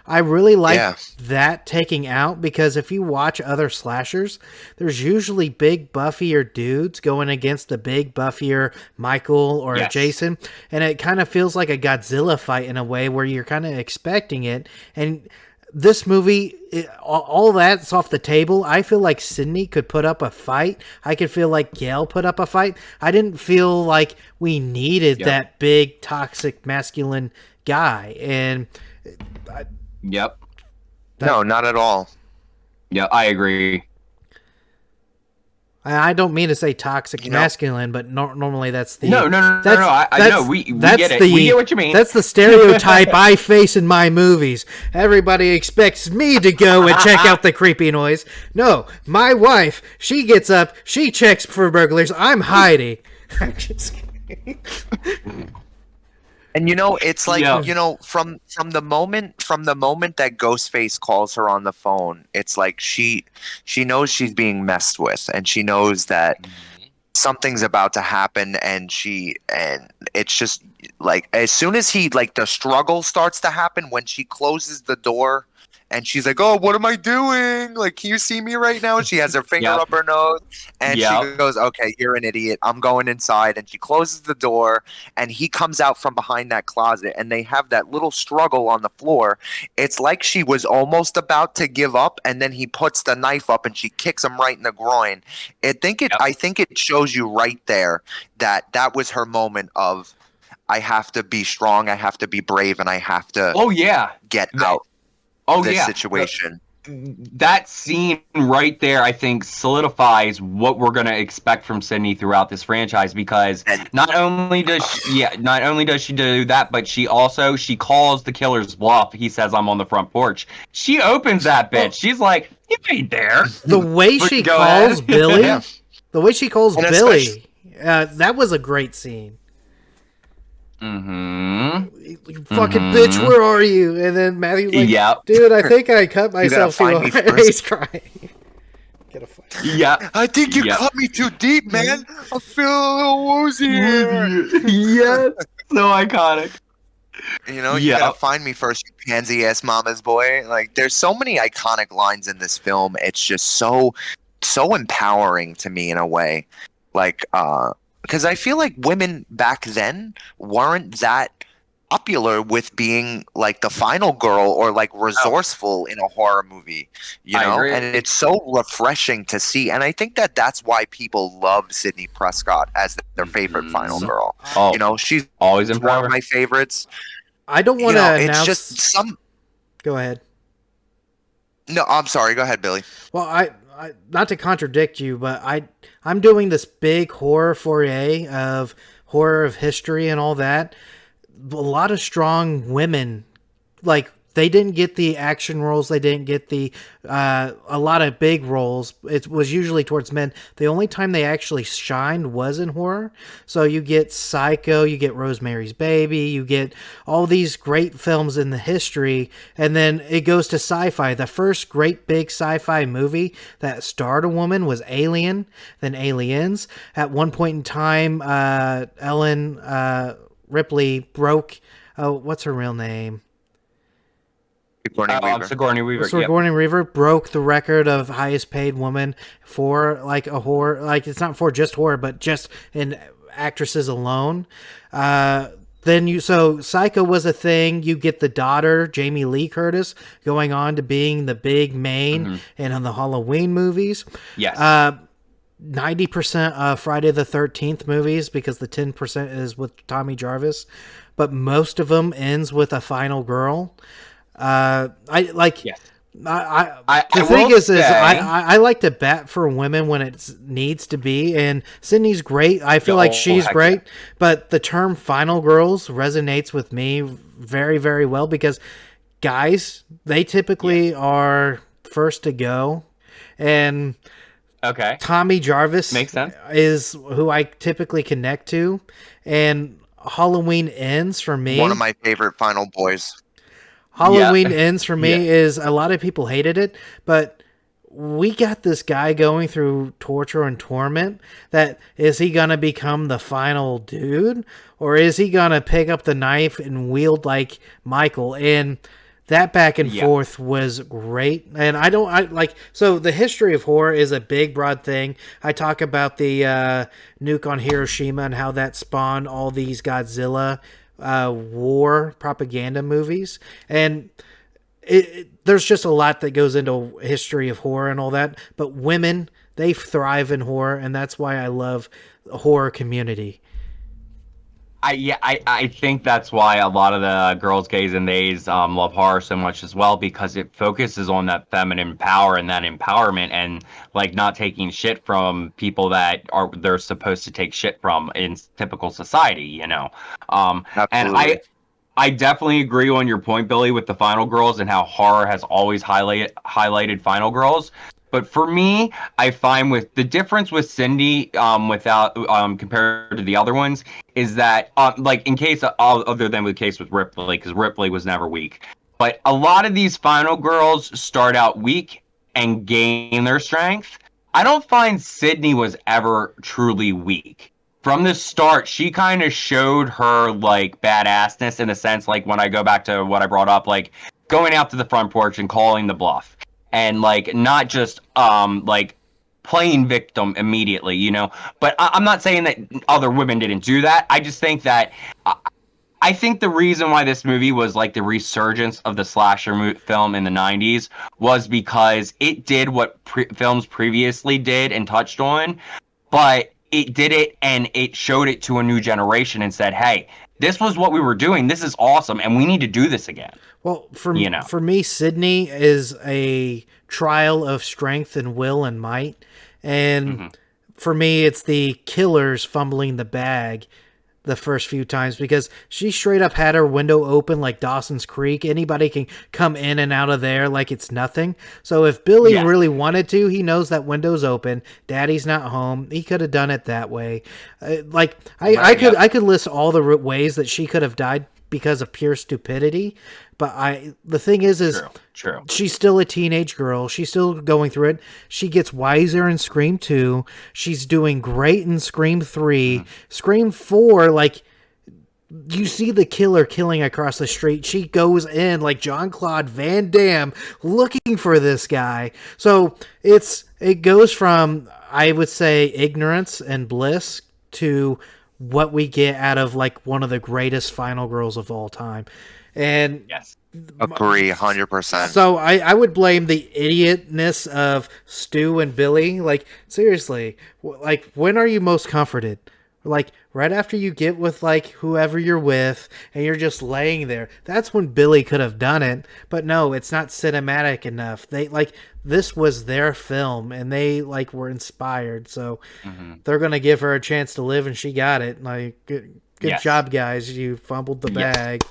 I really like that taking out, because if you watch other slashers, there's usually big buffier dudes going against the big buffier Michael or Jason, and it kind of feels like a Godzilla fight in a way where you're kind of expecting it. And this movie, all that's off the table. I feel like Sydney could put up a fight. I could feel like Gail put up a fight. I didn't feel like we needed that big toxic masculine guy. And no, not at all. Yeah, I agree. I don't mean to say toxic masculine, but normally that's the no. I know we get it. We get what you mean. That's the stereotype I face in my movies. Everybody expects me to go and check out the creepy noise. No, my wife, she gets up, she checks for burglars. I'm hiding. I'm just kidding. And it's like from the moment that Ghostface calls her on the phone, it's like she knows she's being messed with, and she knows that something's about to happen, and it's just like, as soon as the struggle starts to happen when she closes the door. And she's like, oh, what am I doing? Like, can you see me right now? She has her finger up her nose. And she goes, okay, you're an idiot. I'm going inside. And she closes the door. And he comes out from behind that closet. And they have that little struggle on the floor. It's like she was almost about to give up. And then he puts the knife up and she kicks him right in the groin. I think it shows you right there that was her moment of, I have to be strong. I have to be brave. And I have to get out. This situation. That scene right there, I think, solidifies what we're gonna expect from Sydney throughout this franchise, because not only does she do that, but she calls the killer's bluff. He says, "I'm on the front porch." She opens that bitch. She's like, "You ain't there." The way she calls Billy, that was a great scene. Fucking bitch, where are you? And then Matthew's like, dude, I think I cut myself too hard. He's crying. Get a fight. Yeah. I think you Yeah. cut me too deep, man. I feel a little woozy here. Yes. So iconic. You know, you Yeah. gotta find me first, you pansy ass mama's boy. Like, there's so many iconic lines in this film. It's just so empowering to me in a way. Like, because I feel like women back then weren't that popular with being like the final girl or like resourceful in a horror movie, you I know. agree. And it's so refreshing to see, and I think that that's why people love Sydney Prescott as their favorite final girl. Oh, You know, she's always one empowering. of my favorites. I don't You want know, to it's announce. just some. Go ahead. No, I'm sorry. Go ahead, Billy. Well, I not to contradict you, but I'm doing this big horror foray of horror of history and all that. A lot of strong women, like they didn't get the action roles, they didn't get the a lot of big roles. It was usually towards men. The only time they actually shined was in horror. So you get Psycho, you get Rosemary's Baby, you get all these great films in the history, and then it goes to sci-fi. The first great big sci-fi movie that starred a woman was Alien, then Aliens. At one point in time, Ellen Ripley broke. What's her real name? Sigourney Weaver. Sigourney Weaver broke the record of highest paid woman for like a horror. Like it's not for just horror, but just in actresses alone. So Psycho was a thing. You get the daughter, Jamie Lee Curtis, going on to being the big main in the Halloween movies. Yes. 90% of Friday the 13th movies, because the 10% is with Tommy Jarvis, but most of them ends with a final girl. I like. Yes. The thing is, I like to bat for women when it needs to be, and Sydney's great. I feel like she's great, but the term "final girls" resonates with me very, very well because guys, they typically are first to go, and Tommy Jarvis makes sense. Is who I typically connect to, and Halloween Ends for me. One of my favorite final boys. Halloween Ends for me is a lot of people hated it, but we got this guy going through torture and torment. That is he gonna become the final dude, or is he gonna pick up the knife and wield like Michael? And that back and forth was great. And so the history of horror is a big, broad thing. I talk about the nuke on Hiroshima and how that spawned all these Godzilla war propaganda movies, and there's just a lot that goes into history of horror and all that, but women, they thrive in horror, and that's why I love the horror community. I think that's why a lot of the girls, gays, and theys love horror so much as well, because it focuses on that feminine power and that empowerment, and like not taking shit from people that they're supposed to take shit from in typical society, you know. And I definitely agree on your point, Billy, with the final girls and how horror has always highlighted final girls. But for me, I find with the difference with Cindy, without compared to the other ones, is that like in case other than the case with Ripley, because Ripley was never weak. But a lot of these final girls start out weak and gain their strength. I don't find Sydney was ever truly weak. From the start, she kind of showed her like badassness in a sense, like when I go back to what I brought up, like going out to the front porch and calling the bluff. And like not just like playing victim immediately, you know. But I'm not saying that other women didn't do that. I just think that I think the reason why this movie was like the resurgence of the slasher film in the 90s was because it did what films previously did and touched on, but it did it and it showed it to a new generation and said, hey, this was what we were doing. This is awesome, and we need to do this again. Well, for me, Sydney is a trial of strength and will and might. And for me, it's the killers fumbling the bag the first few times, because she straight up had her window open like Dawson's Creek. Anybody can come in and out of there like it's nothing. So if Billy really wanted to, he knows that window's open. Daddy's not home. He could have done it that way. I could list all the ways that she could have died because of pure stupidity. But the thing is True. she's still a teenage girl. She's still going through it. She gets wiser in Scream 2. She's doing great in Scream 3. Scream 4, like, you see the killer killing across the street. She goes in like Jean-Claude Van Damme looking for this guy. So it goes from, I would say, ignorance and bliss to what we get out of like one of the greatest final girls of all time. And Yes. Agree, 100%. so I would blame the idiotness of Stu and Billy. Like, seriously, like, when are you most comforted? Like, right after you get with, like, whoever you're with, and you're just laying there. That's when Billy could have done it. But no, it's not cinematic enough. They, like, this was their film, and they, like, were inspired. So they're going to give her a chance to live, and she got it. Like, good Yes. job, guys. You fumbled the Yes. bag.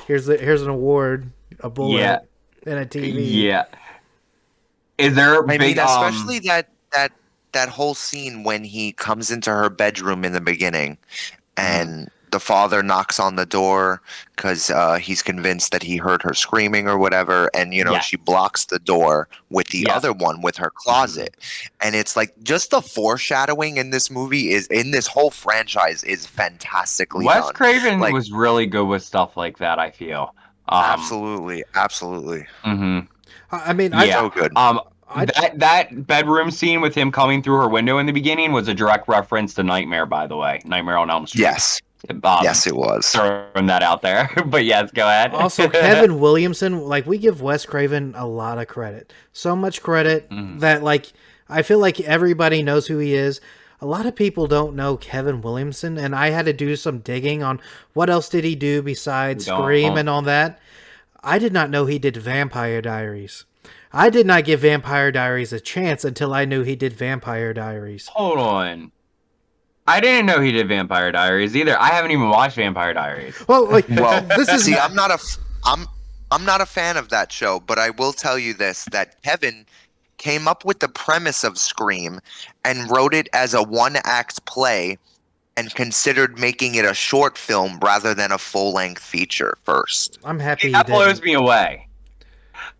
Here's an award, a bullet, and a TV. Yeah. Is there a I big, mean, especially that whole scene when he comes into her bedroom in the beginning, and the father knocks on the door because he's convinced that he heard her screaming or whatever, and she blocks the door with the other one with her closet, and it's like just the foreshadowing in this movie in this whole franchise is fantastically Wes done. Craven Like, was really good with stuff like that, I feel. absolutely. I mean, So good. That bedroom scene with him coming through her window in the beginning was a direct reference to Nightmare, by the way. Nightmare on Elm Street. Yes, it was. Throwing that out there. But yes, go ahead. Also, Kevin Williamson, like, we give Wes Craven a lot of credit. So much credit that, like, I feel like everybody knows who he is. A lot of people don't know Kevin Williamson, and I had to do some digging on what else did he do besides Scream and all that. I did not know he did Vampire Diaries. I did not give Vampire Diaries a chance until I knew he did Vampire Diaries. Hold on. I didn't know he did Vampire Diaries either. I haven't even watched Vampire Diaries. Well, like, Well, this is see, I'm not a fan of that show, but I will tell you this: that Kevin came up with the premise of Scream and wrote it as a one-act play, and considered making it a short film rather than a full-length feature first. I'm happy That he blows did. me away.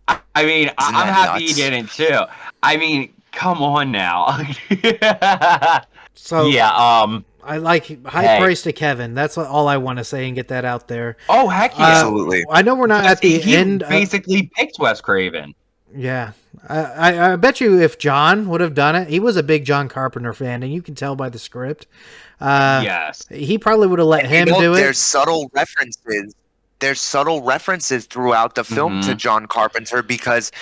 I mean, I'm that happy nuts? he didn't too. I mean, come on now. So yeah. I like high praise to Kevin. That's all I want to say and get that out there. Oh heck yeah! Absolutely. I know we're not at the He end. basically picked Wes Craven. Yeah. I bet you if John would have done it, he was a big John Carpenter fan, and you can tell by the script. Yes. He probably would have let him do it. There's subtle references. There's subtle references throughout the film to John Carpenter, because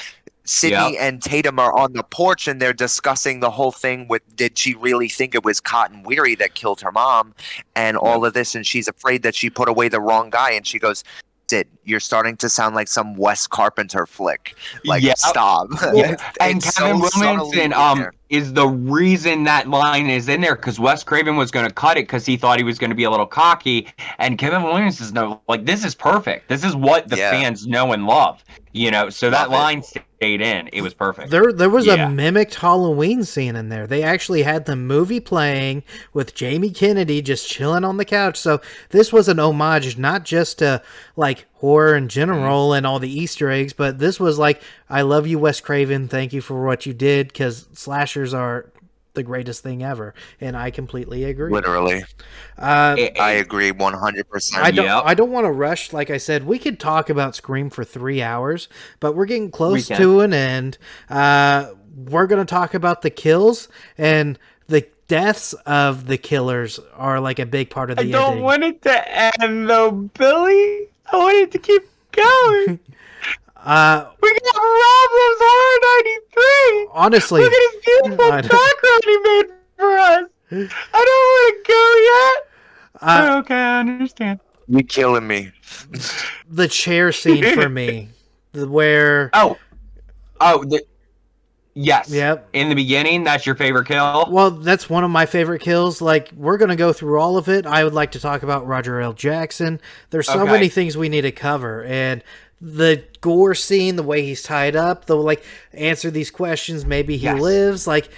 Sydney and Tatum are on the porch and they're discussing the whole thing with, did she really think it was Cotton Weary that killed her mom and all of this, and she's afraid that she put away the wrong guy, and she goes, Sid, you're starting to sound like some Wes Carpenter flick. Like, stop. And Kevin Williamson is the reason that line is in there, because Wes Craven was going to cut it because he thought he was going to be a little cocky, and Kevin Williamson is like, this is perfect. This is what the fans know and love. So that line stayed in. It was perfect. There was a mimicked Halloween scene in there. They actually had the movie playing with Jamie Kennedy just chilling on the couch. So this was an homage not just to like horror in general and all the Easter eggs, but this was like, I love you, Wes Craven. Thank you for what you did, because slashers are the greatest thing ever, and I completely agree. Literally. I agree 100%. I don't want to rush. Like I said, we could talk about Scream for 3 hours, but we're getting close to an end. We're going to talk about the kills, and the deaths of the killers are like a big part of the ending. I don't want it to end though, Billy. I want it to keep going. We got RobLoves Horror93. Honestly, look at his beautiful background he made for us. I don't want to go yet. Okay, I understand. You're killing me. The chair scene for me, where yes, yep. In the beginning, that's your favorite kill. Well, that's one of my favorite kills. Like, we're gonna go through all of it. I would like to talk about Roger L. Jackson. There's so many things we need to cover, and the gore scene, the way he's tied up, the like answer these questions, maybe he lives. Like,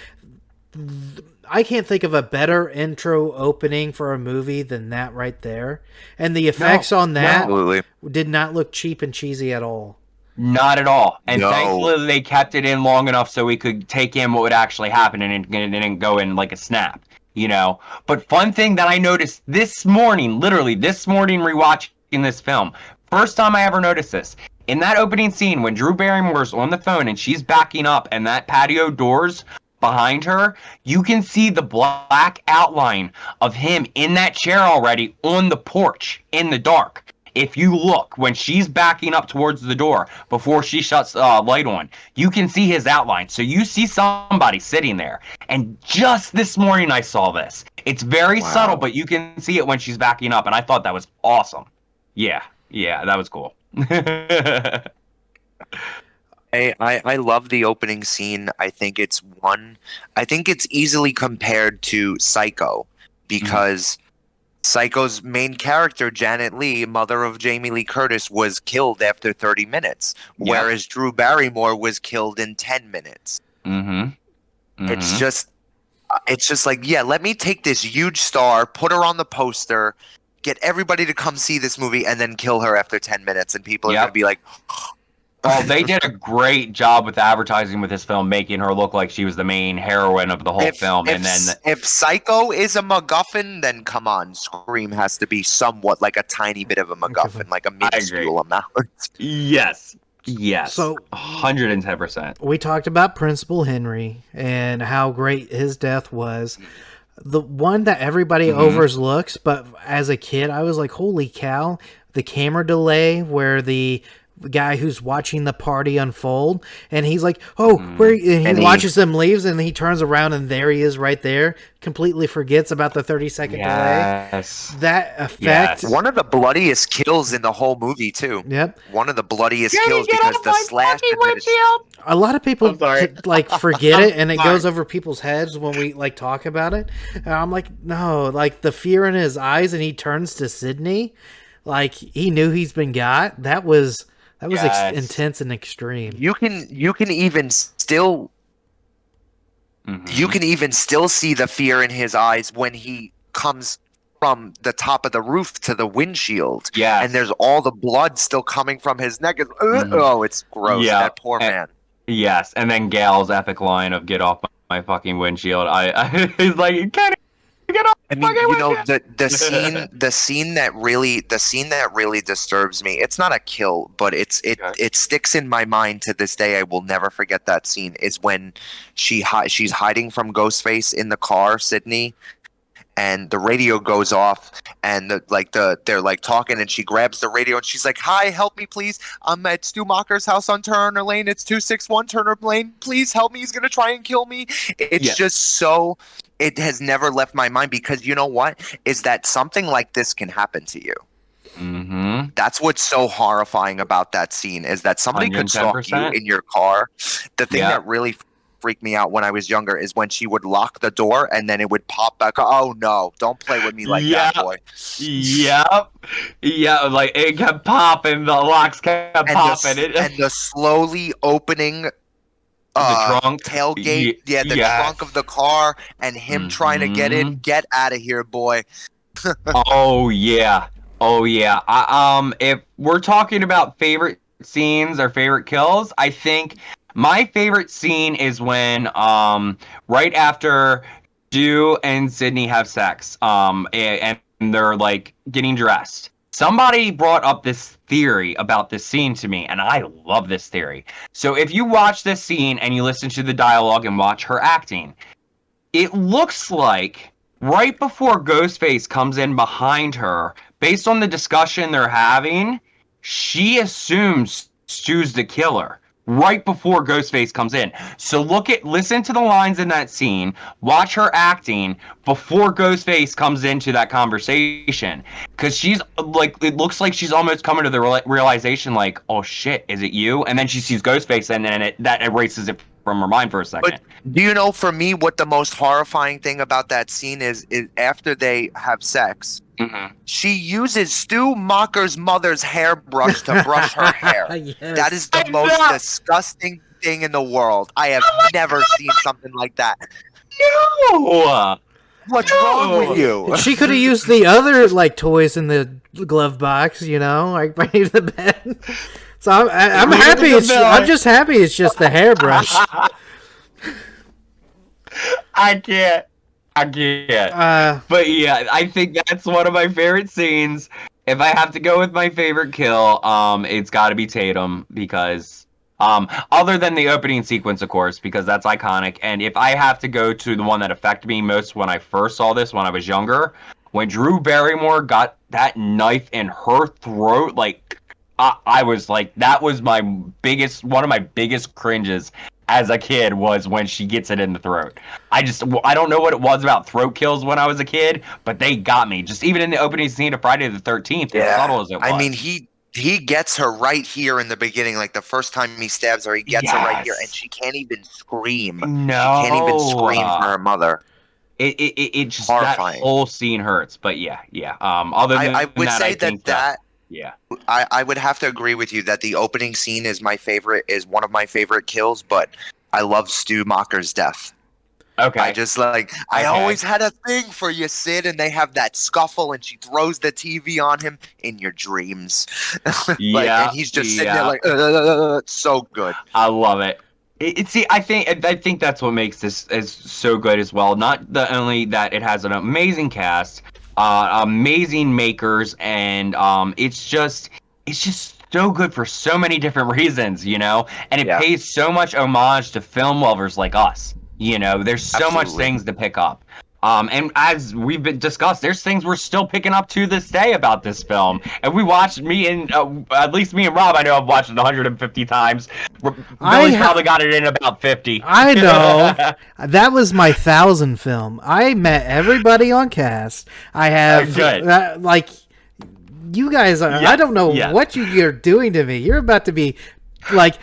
I can't think of a better intro opening for a movie than that right there. And the effects on that Absolutely. did not look cheap and cheesy at all. Not at all. And No. thankfully they kept it in long enough so we could take in what would actually happen and it didn't go in like a snap, you know? But fun thing that I noticed this morning, literally this morning rewatching this film, first time I ever noticed this. In that opening scene when Drew Barrymore's on the phone and she's backing up and that patio doors behind her, you can see the black outline of him in that chair already on the porch in the dark. If you look, when she's backing up towards the door before she shuts light on, you can see his outline. So you see somebody sitting there. And just this morning I saw this. It's very subtle, but you can see it when she's backing up. And I thought that was awesome. Yeah, that was cool. I love the opening scene. I think it's easily compared to Psycho because Psycho's main character, Janet Leigh, mother of Jamie Lee Curtis, was killed after 30 minutes, whereas Drew Barrymore was killed in 10 minutes. It's just like, yeah, let me take this huge star, put her on the poster, get everybody to come see this movie, and then kill her after 10 minutes, and people are going to be like... Well, they did a great job with advertising with this film, making her look like she was the main heroine of the whole film. And then, if Psycho is a MacGuffin, then come on, Scream has to be somewhat like a tiny bit of a MacGuffin, like a minuscule amount. Yes. So 110%. We talked about Principal Henry and how great his death was. The one that everybody overlooks, but as a kid, I was like, holy cow, the camera delay where the guy who's watching the party unfold, and he's like, where, and he watches them leaves, and he turns around, and there he is right there, completely forgets about the 30-second delay. That effect. One of the bloodiest kills in the whole movie, too. Yep. One of the bloodiest kills because the slash... A lot of people like forget it, and it goes over people's heads when we like talk about it. And I'm like, no, like the fear in his eyes, and he turns to Sydney, like he knew he's been got. That was intense and extreme. You can even still see the fear in his eyes when he comes from the top of the roof to the windshield. Yeah, and there's all the blood still coming from his neck. Oh, it's gross. Yeah. That poor man. Yes, and then Gal's epic line of "Get off my fucking windshield." He's like, "Get off." I mean, you know, the scene that really disturbs me. It's not a kill, but it sticks in my mind to this day. I will never forget that scene. Is when she's hiding from Ghostface in the car, Sydney, and the radio goes off, and they're like talking, and she grabs the radio and she's like, "Hi, help me, please. I'm at Stu Macher's house on Turner Lane. It's 261 Turner Lane. Please help me. He's gonna try and kill me." It's just so. It has never left my mind because you know what? Is that something like this can happen to you. That's what's so horrifying about that scene is that somebody 110%. Could stalk you in your car. The thing that really freaked me out when I was younger is when she would lock the door and then it would pop back. Oh no, don't play with me like that, boy. Like it kept popping, the locks kept popping. And the slowly opening the trunk tailgate, the trunk of the car, and him trying to get in. Get out of here, boy. Oh yeah. If we're talking about favorite scenes or favorite kills, I think my favorite scene is when right after Stu and Sydney have sex, and they're like getting dressed. Somebody brought up this theory about this scene to me, and I love this theory. So if you watch this scene and you listen to the dialogue and watch her acting, it looks like right before Ghostface comes in behind her, based on the discussion they're having, she assumes Stu's the killer right before Ghostface comes in. So listen to the lines in that scene, watch her acting before Ghostface comes into that conversation. Because she's like, it looks like she's almost coming to the realization like, oh shit, is it you? And then she sees Ghostface and then that erases it from her mind for a second. But do you know, for me, what the most horrifying thing about that scene is after they have sex, she uses Stu Macher's mother's hairbrush to brush her hair. Yes. That is the most disgusting thing in the world. I have never seen something like that. No. What's wrong with you? She could have used the other like toys in the glove box, like by the bed. So I'm happy. I'm just happy. It's just the hairbrush. I can't. But yeah, I think that's one of my favorite scenes. If I have to go with my favorite kill, it's got to be Tatum because, other than the opening sequence, of course, because that's iconic. And if I have to go to the one that affected me most when I first saw this when I was younger, when Drew Barrymore got that knife in her throat, like I was like, that was one of my biggest cringes as a kid was when she gets it in the throat. I don't know what it was about throat kills when I was a kid, but they got me. Just even in the opening scene of Friday the 13th, as subtle as it was. I mean, he gets her right here in the beginning. Like the first time he stabs her, he gets her right here, and she can't even scream. No. She can't even scream for her mother. It just, horrifying. That whole scene hurts. But yeah. Other than I would that, say I think that yeah. I would have to agree with you that the opening scene is one of my favorite kills, but I love Stu Macher's death. Okay. I always had a thing for you, Sid, and they have that scuffle and she throws the TV on him in your dreams. And he's just sitting there like, so good. I love it. I think that's what makes this is so good as well. Not only that it has an amazing cast, amazing makers, and it's just so good for so many different reasons, and it pays so much homage to film lovers like us. There's so much things to pick up. And as we've been discussed, there's things we're still picking up to this day about this film. And we watched at least me and Rob, I know I've watched it 150 times. Billy's probably got it in about 50. I know. That was my 1,000th film. I met everybody on cast. I have, you guys are, I don't know what you're doing to me. You're about to be like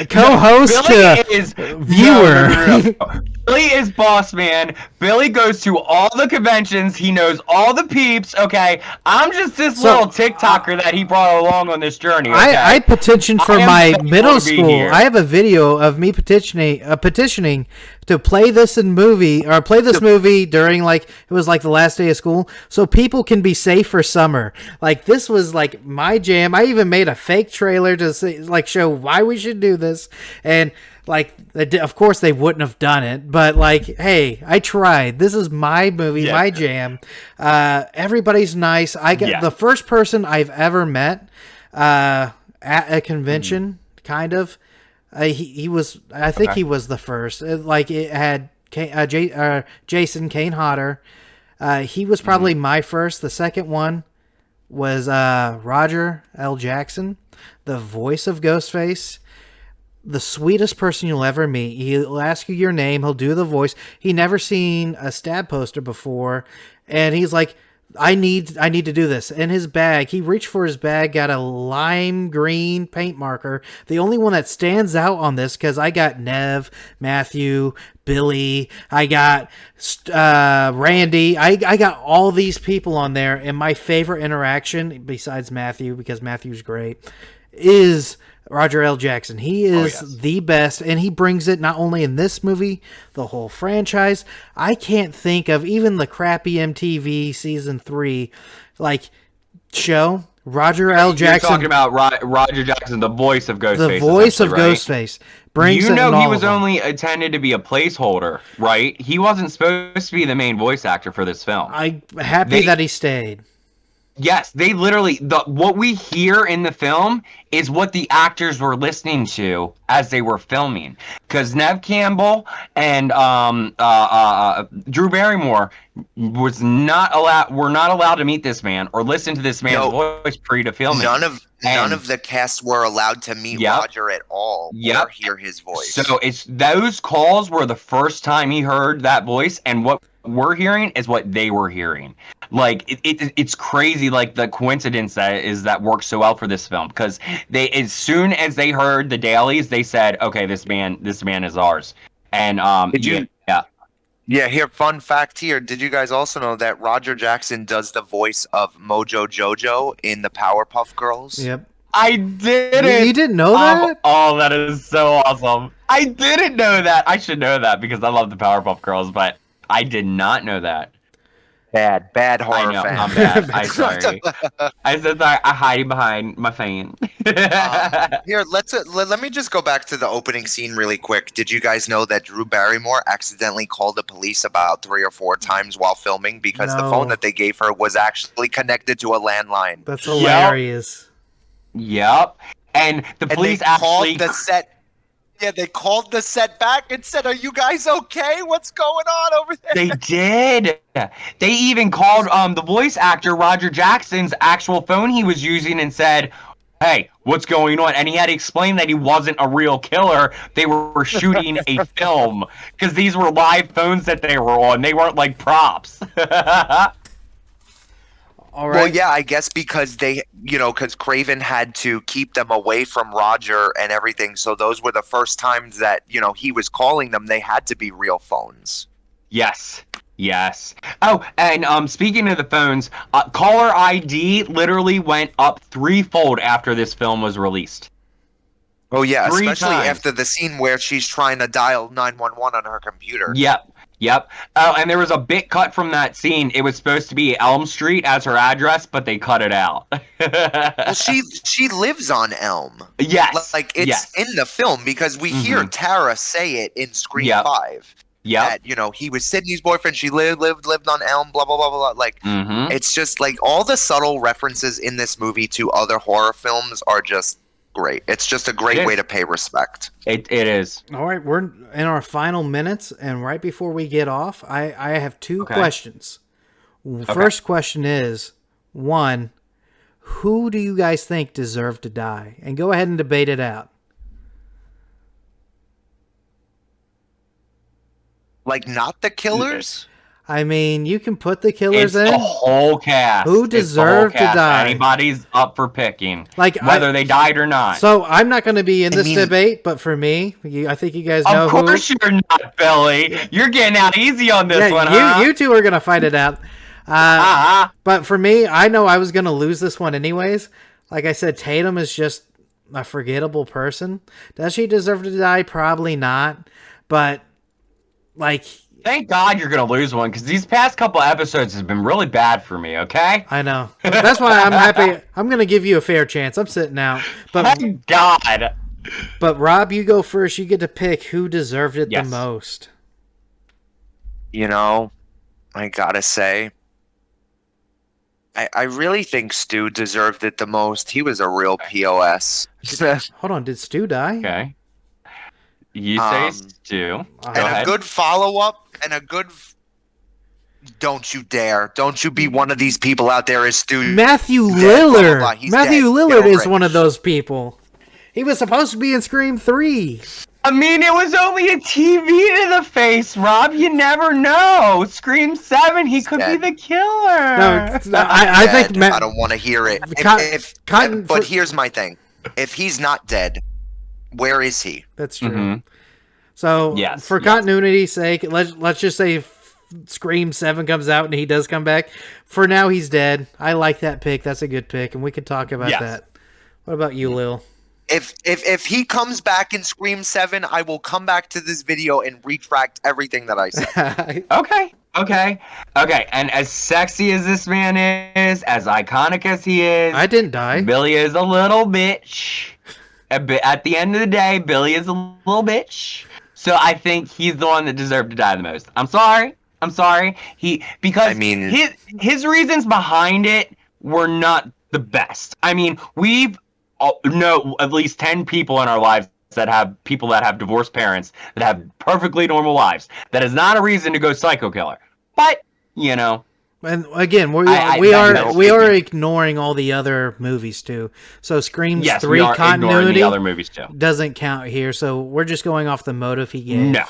co-host to viewer. Billy is boss man. Billy goes to all the conventions. He knows all the peeps. Okay, I'm just this little TikToker that he brought along on this journey. Okay? I petitioned for my middle school. I have a video of me petitioning to play this movie during it was like the last day of school, so people can be safe for summer. Like this was like my jam. I even made a fake trailer to show why we should do this, and of course they wouldn't have done it, but hey, I tried. This is my movie, my jam. Everybody's nice. I got the first person I've ever met at a convention, kind of. He was, I think he was the first. It had Jason Kane Hodder. He was probably my first. The second one was Roger L. Jackson, the voice of Ghostface. The sweetest person you'll ever meet. He'll ask you your name. He'll do the voice. He never seen a stab poster before, and he's like, I need to do this. In his bag, he reached for his bag, got a lime green paint marker. The only one that stands out on this, because I got Nev, Matthew, Billy, I got Randy, I got all these people on there, and my favorite interaction, besides Matthew, because Matthew's great, is Roger L. Jackson. He is the best, and he brings it not only in this movie, the whole franchise. I can't think of even the crappy MTV season 3 show. Roger L. Jackson. You're talking about Roger Jackson, the voice of Ghostface. The voice of Ghostface. Brings he was only intended to be a placeholder, right? He wasn't supposed to be the main voice actor for this film. I'm happy that he stayed. Yes, they literally, what we hear in the film is what the actors were listening to as they were filming. Because Nev Campbell and Drew Barrymore were not allowed to meet this man or listen to this man's voice pre to filming. None of the cast were allowed to meet Roger at all or hear his voice. So those calls were the first time he heard that voice, and what we're hearing is what they were hearing. It's crazy, the coincidence that works so well for this film, because they, as soon as they heard the dailies, they said, okay, this man is ours. And here, fun fact here, did you guys also know that Roger Jackson does the voice of Mojo Jojo in the Powerpuff Girls? Yep. I didn't. You didn't know that? Oh, that is so awesome. I didn't know that. I should know that because I love the Powerpuff Girls, but I did not know that. Bad horror I know, fan. I'm bad. I'm sorry. I said sorry. I hide behind my fan. Here, let me just go back to the opening scene really quick. Did you guys know that Drew Barrymore accidentally called the police about 3 or 4 times while filming because the phone that they gave her was actually connected to a landline? That's hilarious. Yep. And the police actually called the set. Yeah, they called the set back and said, "Are you guys okay? What's going on over there?" They did. They even called the voice actor Roger Jackson's actual phone he was using and said, "Hey, what's going on?" And he had to explain that he wasn't a real killer. They were shooting a film because these were live phones that they were on. They weren't like props. All right. Well, yeah, I guess because because Craven had to keep them away from Roger and everything. So those were the first times that, he was calling them. They had to be real phones. Yes. Yes. Oh, and speaking of the phones, caller ID literally went up 3-fold after this film was released. Oh, yeah, 3 especially times. after the scene where she's trying to dial 911 on her computer. Yep. Oh, and there was a bit cut from that scene. It was supposed to be Elm Street as her address, but they cut it out. Well, she lives on Elm. Yes. Like, it's in the film because we hear Tara say it in Scream 5. Yeah. That, he was Sydney's boyfriend. She lived on Elm, blah, blah, blah, blah, blah. Like, it's just, like, all the subtle references in this movie to other horror films are just great. It's just a great way to pay respect. It is. All right, we're in our final minutes, and right before we get off, I have 2 questions. First question is, 1, who do you guys think deserved to die? And go ahead and debate it out. Like, not the killers? I mean, you can put the killers in. The whole cast. Who deserved to die? Anybody's up for picking, like whether they died or not. So I'm not going to be in this debate, but for me, I think you guys know who. Of course you're not, Billy. You're getting out easy on this one, huh? You two are going to fight it out. But for me, I know I was going to lose this one anyways. Like I said, Tatum is just a forgettable person. Does she deserve to die? Probably not. But, like... Thank God you're going to lose one, because these past couple episodes have been really bad for me, okay? I know. That's why I'm happy. I'm going to give you a fair chance. I'm sitting out. But, thank God. But, Rob, you go first. You get to pick who deserved it the most. I gotta say, I really think Stu deserved it the most. He was a real POS. Hold on. Did Stu die? Okay. You say Stu. And a good follow-up and a good... Don't you dare. Don't you be one of these people out there as Stu. Matthew Lillard. Matthew Lillard is one of those people. He was supposed to be in Scream 3. I mean, it was only a TV to the face, Rob. You never know. Scream 7, he could be the killer. No, I think... I don't want to hear it. But here's my thing. If he's not dead, where is he? That's true. So, for continuity's sake, let's just say Scream 7 comes out and he does come back. For now, he's dead. I like that pick. That's a good pick, and we could talk about that. What about you, Lil? If he comes back in Scream 7, I will come back to this video and retract everything that I said. Okay. And as sexy as this man is, as iconic as he is... I didn't die. Billy is a little bitch. At the end of the day, Billy is a little bitch. So I think he's the one that deserved to die the most. I'm sorry. His reasons behind it were not the best. I mean, we've know at least 10 people in our lives that have divorced parents that have perfectly normal lives. That is not a reason to go psycho killer. But, And again, we are ignoring all the other movies too. So Scream 3 continuity the other movies too. Doesn't count here. So we're just going off the motive he gave. No.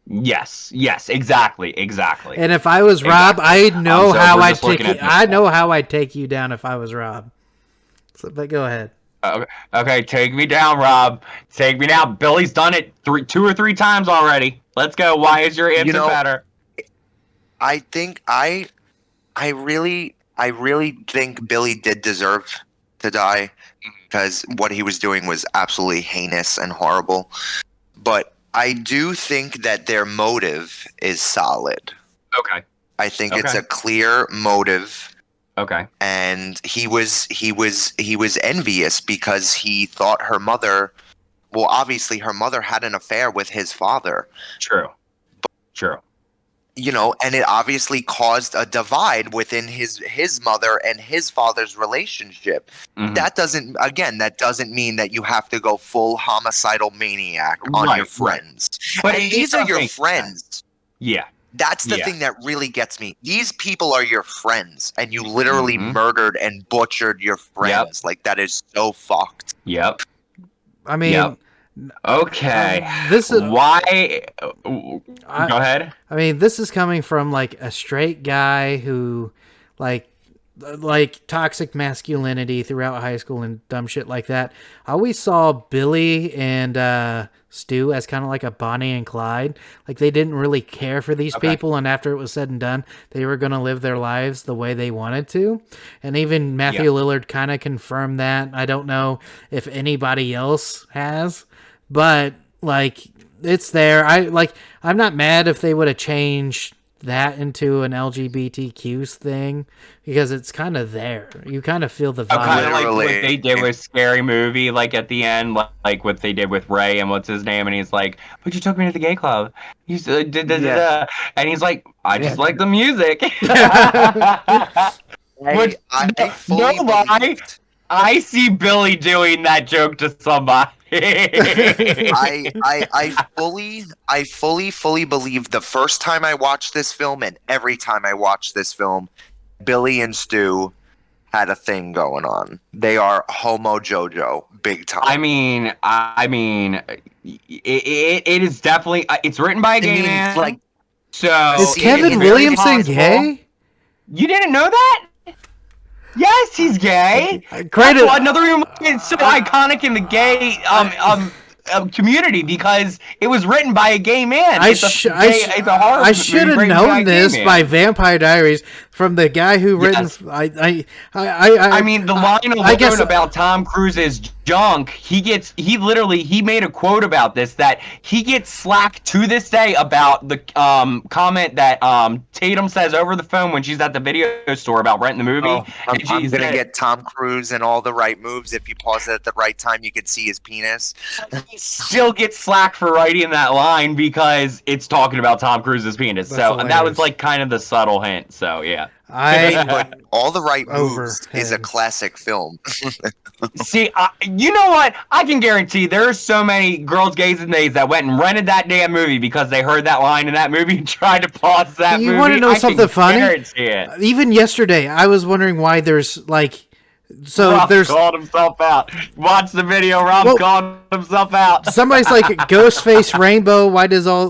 Yes, exactly. And if I was Rob, I know how I'd take you. I know how I'd take you down if I was Rob. So, but go ahead. Okay, take me down, Rob. Take me down. Billy's done it 2 or 3 times already. Let's go. Why is your answer better? I think I really think Billy did deserve to die because what he was doing was absolutely heinous and horrible. But I do think that their motive is solid. Okay. I think it's Okay. a clear motive. Okay. And he was envious because he thought her mother, well, obviously her mother had an affair with his father. True. True. You know, and it obviously caused a divide within his mother and his father's relationship. Mhm. That doesn't mean that you have to go full homicidal maniac on Right, your friends. But And it these are your doesn't- friends. Yeah. That's the Yeah. thing that really gets me. These people are your friends, and you literally Mhm. murdered and butchered your friends. Like, that is so fucked. Yep. I mean, Yep. Okay. this is Why? Go ahead. I mean, this is coming from like a straight guy who, like toxic masculinity throughout high school and dumb shit like that. I always saw Billy and Stu as kind of like a Bonnie and Clyde. Like they didn't really care for these people, and after it was said and done, they were going to live their lives the way they wanted to. And even Matthew Lillard kind of confirmed that. I don't know if anybody else has, but like it's there. I'm not mad if they would have changed that into an LGBTQ thing because it's kind of there. You kind of feel the vibe. Kind of like what Literally. they did with Scary Movie, like at the end, like what they did with Ray and what's his name, and he's like, "But you took me to the gay club." He's and he's like, "I just like the music." Which, I fully no lie, believed- I see Billy doing that joke to somebody. I fully believe the first time I watched this film and every time I watch this film, Billy and Stu had a thing going on. They are homo JoJo big time. I mean, it is definitely it's written by a gay man. like, so Is it Kevin is very Williamson possible. gay? You didn't know that? Yes, he's gay. Credit. That's why another reason why it's so iconic in the gay community because it was written by a gay man. I It's a should horror movie have written by a known gay this man. by Vampire Diaries from the guy who written. Yes. I mean, the line alone about Tom Cruise's junk, he made a quote about this that he gets slack to this day about the comment that Tatum says over the phone when she's at the video store about renting the movie. I'm going to get Tom Cruise in all the right moves. If you pause it at the right time, you can see his penis. He still gets slack for writing that line because it's talking about Tom Cruise's penis. That's so that was hilarious. like kind of the subtle hint. So yeah. But All the Right Over Moves is a him. classic film. See, you know what? I can guarantee there are so many girls, gays, and nays that went and rented that damn movie because they heard that line in that movie and tried to pause that movie. You wanna know I something can funny? guarantee it. even yesterday, I was wondering why there's like. So Rob there's called himself out. Watch the video. Rob Well- called himself out. somebody's like Ghostface Rainbow. Why does all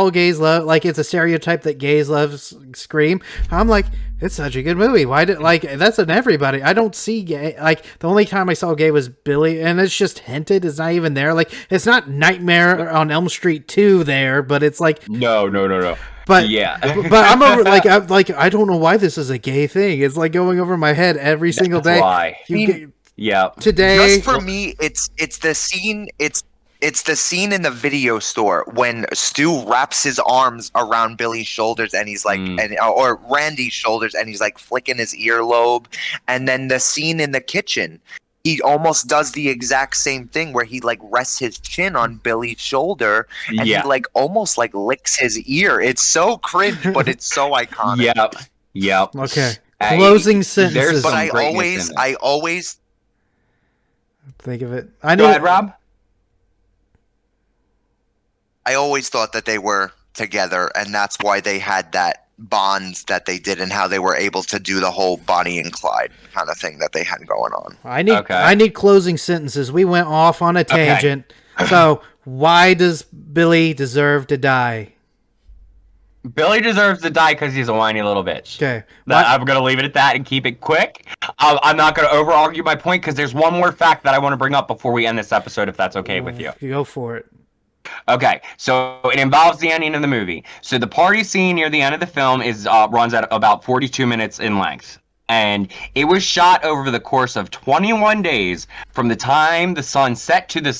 gays love it's a stereotype that gays love Scream? I'm like, it's such a good movie. Why did that's an everybody? I don't see gay. Like the only time I saw gay was Billy, and it's just hinted. It's not even there. Like it's not Nightmare on Elm Street 2 there, but it's like No. But Yeah. but I'm over I don't know why this is a gay thing. It's like going over my head every single day. Why? Yeah. Today, Just for me, it's the scene. It's the scene in the video store when Stu wraps his arms around Billy's shoulders and he's like, or Randy's shoulders, and he's like flicking his earlobe, and then the scene in the kitchen. He almost does the exact same thing where he like rests his chin on Billy's shoulder and he like almost like licks his ear. It's so cringe, but it's so iconic. Yep. okay. Hey, Closing sentences. But some I greatness in it. always Think of it. Go ahead, Rob. I always thought that they were together, and that's why they had that bond that they did, and how they were able to do the whole Bonnie and Clyde kind of thing that they had going on. I need closing sentences. We went off on a tangent. So why does Billy deserve to die? Billy deserves to die because he's a whiny little bitch. Okay. I'm going to leave it at that and keep it quick. I'm not going to over-argue my point because there's one more fact that I want to bring up before we end this episode, if that's okay with you. Go for it. Okay, so it involves the ending of the movie. So the party scene near the end of the film runs at about 42 minutes in length. And it was shot over the course of 21 days from the time the sun set to the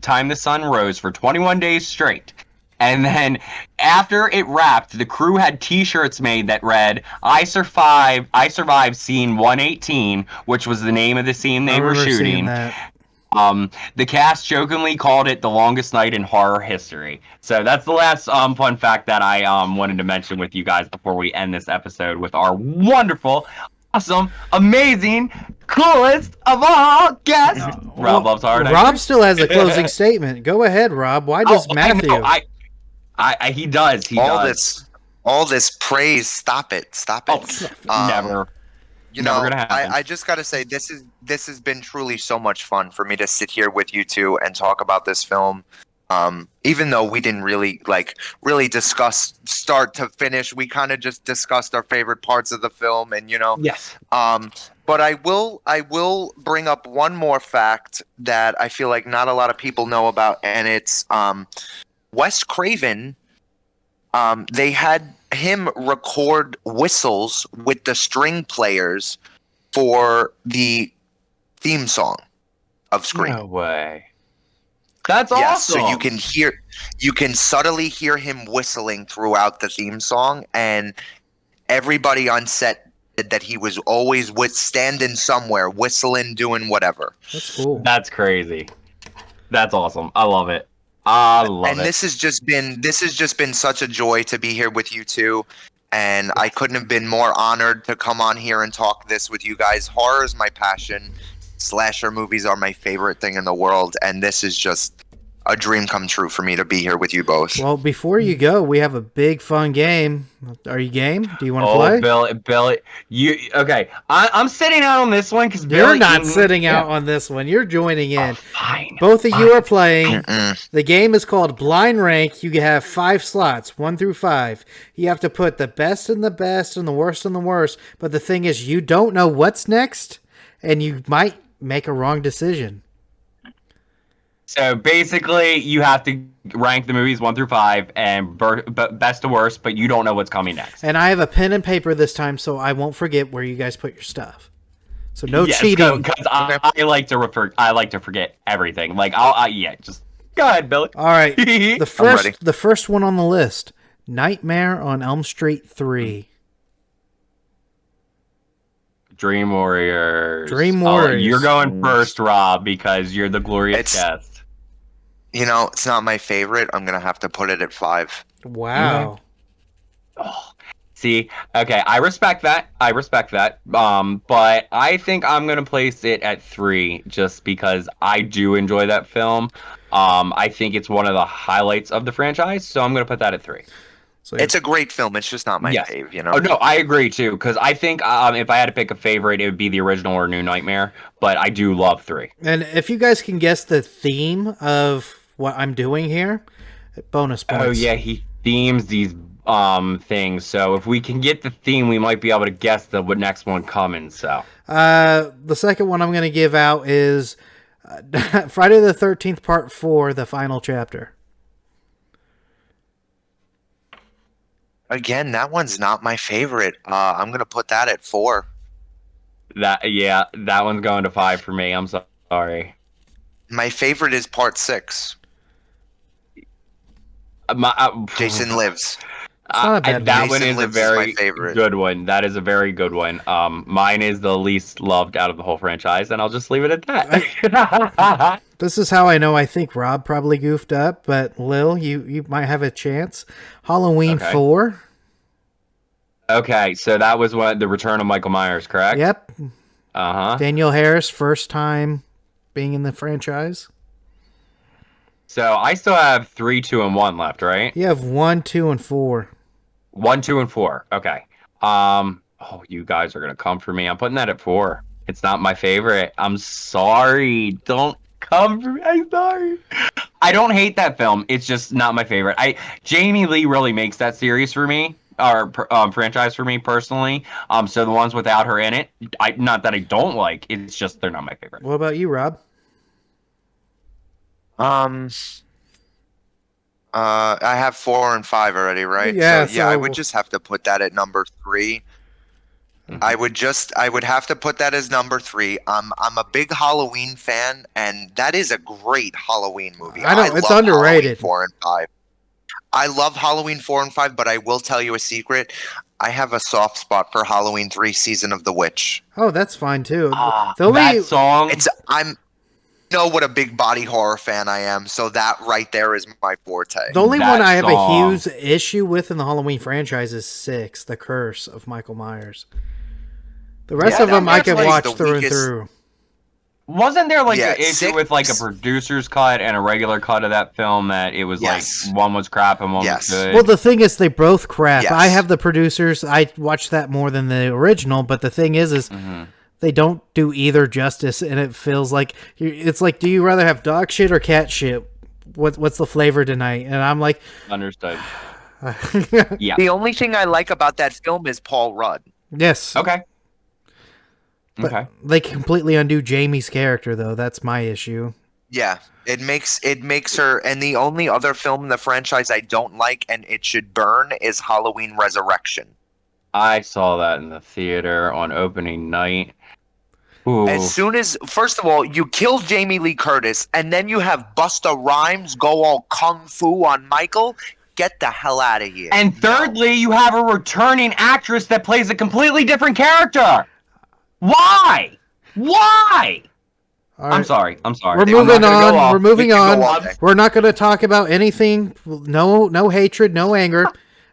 time the sun rose for 21 days straight. And then after it wrapped, the crew had T-shirts made that read, I survived scene 118, which was the name of the scene they were shooting. That. The cast jokingly called it the longest night in horror history. So that's the last fun fact that I wanted to mention with you guys before we end this episode with our wonderful, awesome, amazing, coolest of all guests. Rob loves horror. Rob still has a closing statement. Go ahead, Rob. Why does Matthew? He does. All this praise. Stop it. Never. You know, I just got to say, this has been truly so much fun for me to sit here with you two and talk about this film. Even though we didn't really discuss start to finish, we kind of just discussed our favorite parts of the film, and Yes. But I will bring up one more fact that I feel like not a lot of people know about, and it's Wes Craven. They had him record whistles with the string players for the theme song of Scream. No way. That's awesome. So you can subtly hear him whistling throughout the theme song, and everybody on set said that he was always standing somewhere, whistling, doing whatever. That's cool. That's crazy. That's awesome. I love it. And this has just been such a joy to be here with you two, and I couldn't have been more honored to come on here and talk this with you guys. Horror is my passion. Slasher movies are my favorite thing in the world, and this is just a dream come true for me to be here with you both. Well, before you go, we have a big fun game. Are you game? Do you want to play? Billy, okay? I'm sitting out on this one because you're not sitting out on this one. You're joining in. Fine. Both of you are playing. The game is called Blind Rank. You have 5 slots, 1 through 5. You have to put the best and the best and the worst and the worst. But the thing is, you don't know what's next, and you might make a wrong decision. So basically, you have to rank the movies 1 through 5 and best to worst, but you don't know what's coming next. And I have a pen and paper this time, so I won't forget where you guys put your stuff. So no cheating. Because I like to forget everything. Like just go ahead, Billy. All right. The first one on the list, Nightmare on Elm Street 3. Dream Warriors. You're going first, Rob, because you're the glorious guest. It's not my favorite. I'm going to have to put it at 5. Wow. Oh, see, okay, I respect that. But I think I'm going to place it at 3 just because I do enjoy that film. I think it's one of the highlights of the franchise, so I'm going to put that at 3. So it's a great film. It's just not my fave, Oh, no, I agree, too, because I think if I had to pick a favorite, it would be the original or New Nightmare, but I do love 3. And if you guys can guess the theme of what I'm doing here, bonus points. Oh, yeah, he themes these things, so if we can get the theme, we might be able to guess the next one coming, so. The second one I'm going to give out is Friday the 13th, Part 4, the final chapter. Again, that one's not my favorite. I'm going to put that at 4. That one's going to 5 for me. I'm sorry. My favorite is Part 6. Jason Lives. That one is a very good one. That is a very good one. Mine is the least loved out of the whole franchise, and I'll just leave it at that. This is how I know I think Rob probably goofed up, but Lil, you might have a chance. Halloween 4. Okay, so that was the return of Michael Myers, correct? Yep. Uh-huh. Daniel Harris, first time being in the franchise. So I still have 3, 2, and 1 left, right? You have 1, 2, and 4. 1, 2, and 4. Okay. You guys are gonna come for me. I'm putting that at 4. It's not my favorite. I'm sorry. Don't come for me. I'm sorry. I don't hate that film. It's just not my favorite. Jamie Lee really makes that series for me, or franchise for me personally. So the ones without her in it, not that I don't like. It's just they're not my favorite. What about you, Rob? I have 4 and 5 already, right? Yeah. So I would just have to put that at number 3. I would have to put that as number 3. I'm a big Halloween fan, and that is a great Halloween movie. I know, it's love underrated. Halloween 4 and 5. I love Halloween 4 and 5, but I will tell you a secret. I have a soft spot for Halloween 3 Season of the Witch. Oh, that's fine too. That song. I'm know what a big body horror fan I am, so that right there is my forte. The only That one I have a song. huge issue with in the Halloween franchise is 6, The Curse of Michael Myers. The rest Yeah, of them I that's can like watch the through weakest- and through. Wasn't there like Yeah, an issue with like a producer's cut and a regular cut of that film that it was Yes. like one was crap and one Yes. was good? Well, the thing is, they both crap. Yes. I have the producers. I watch that more than the original, but the thing is they don't do either justice, and it feels like it's like, do you rather have dog shit or cat shit? What's the flavor tonight? And I'm like, Understood. Yeah. The only thing I like about that film is Paul Rudd. yes. Okay. But Okay. they completely undo Jamie's character, though. That's my issue. Yeah, it makes her. And the only other film in the franchise I don't like, and it should burn, is Halloween Resurrection. I saw that in the theater on opening night. Ooh. As soon as, first of all, you kill Jamie Lee Curtis, and then you have Busta Rhymes go all kung fu on Michael. Get the hell out of here. And thirdly, you have a returning actress that plays a completely different character. Why? Why? All I'm right. sorry. I'm sorry. We're I'm not moving gonna go on. off. We're moving We can go on. on. We're not going to talk about anything. No hatred, no anger.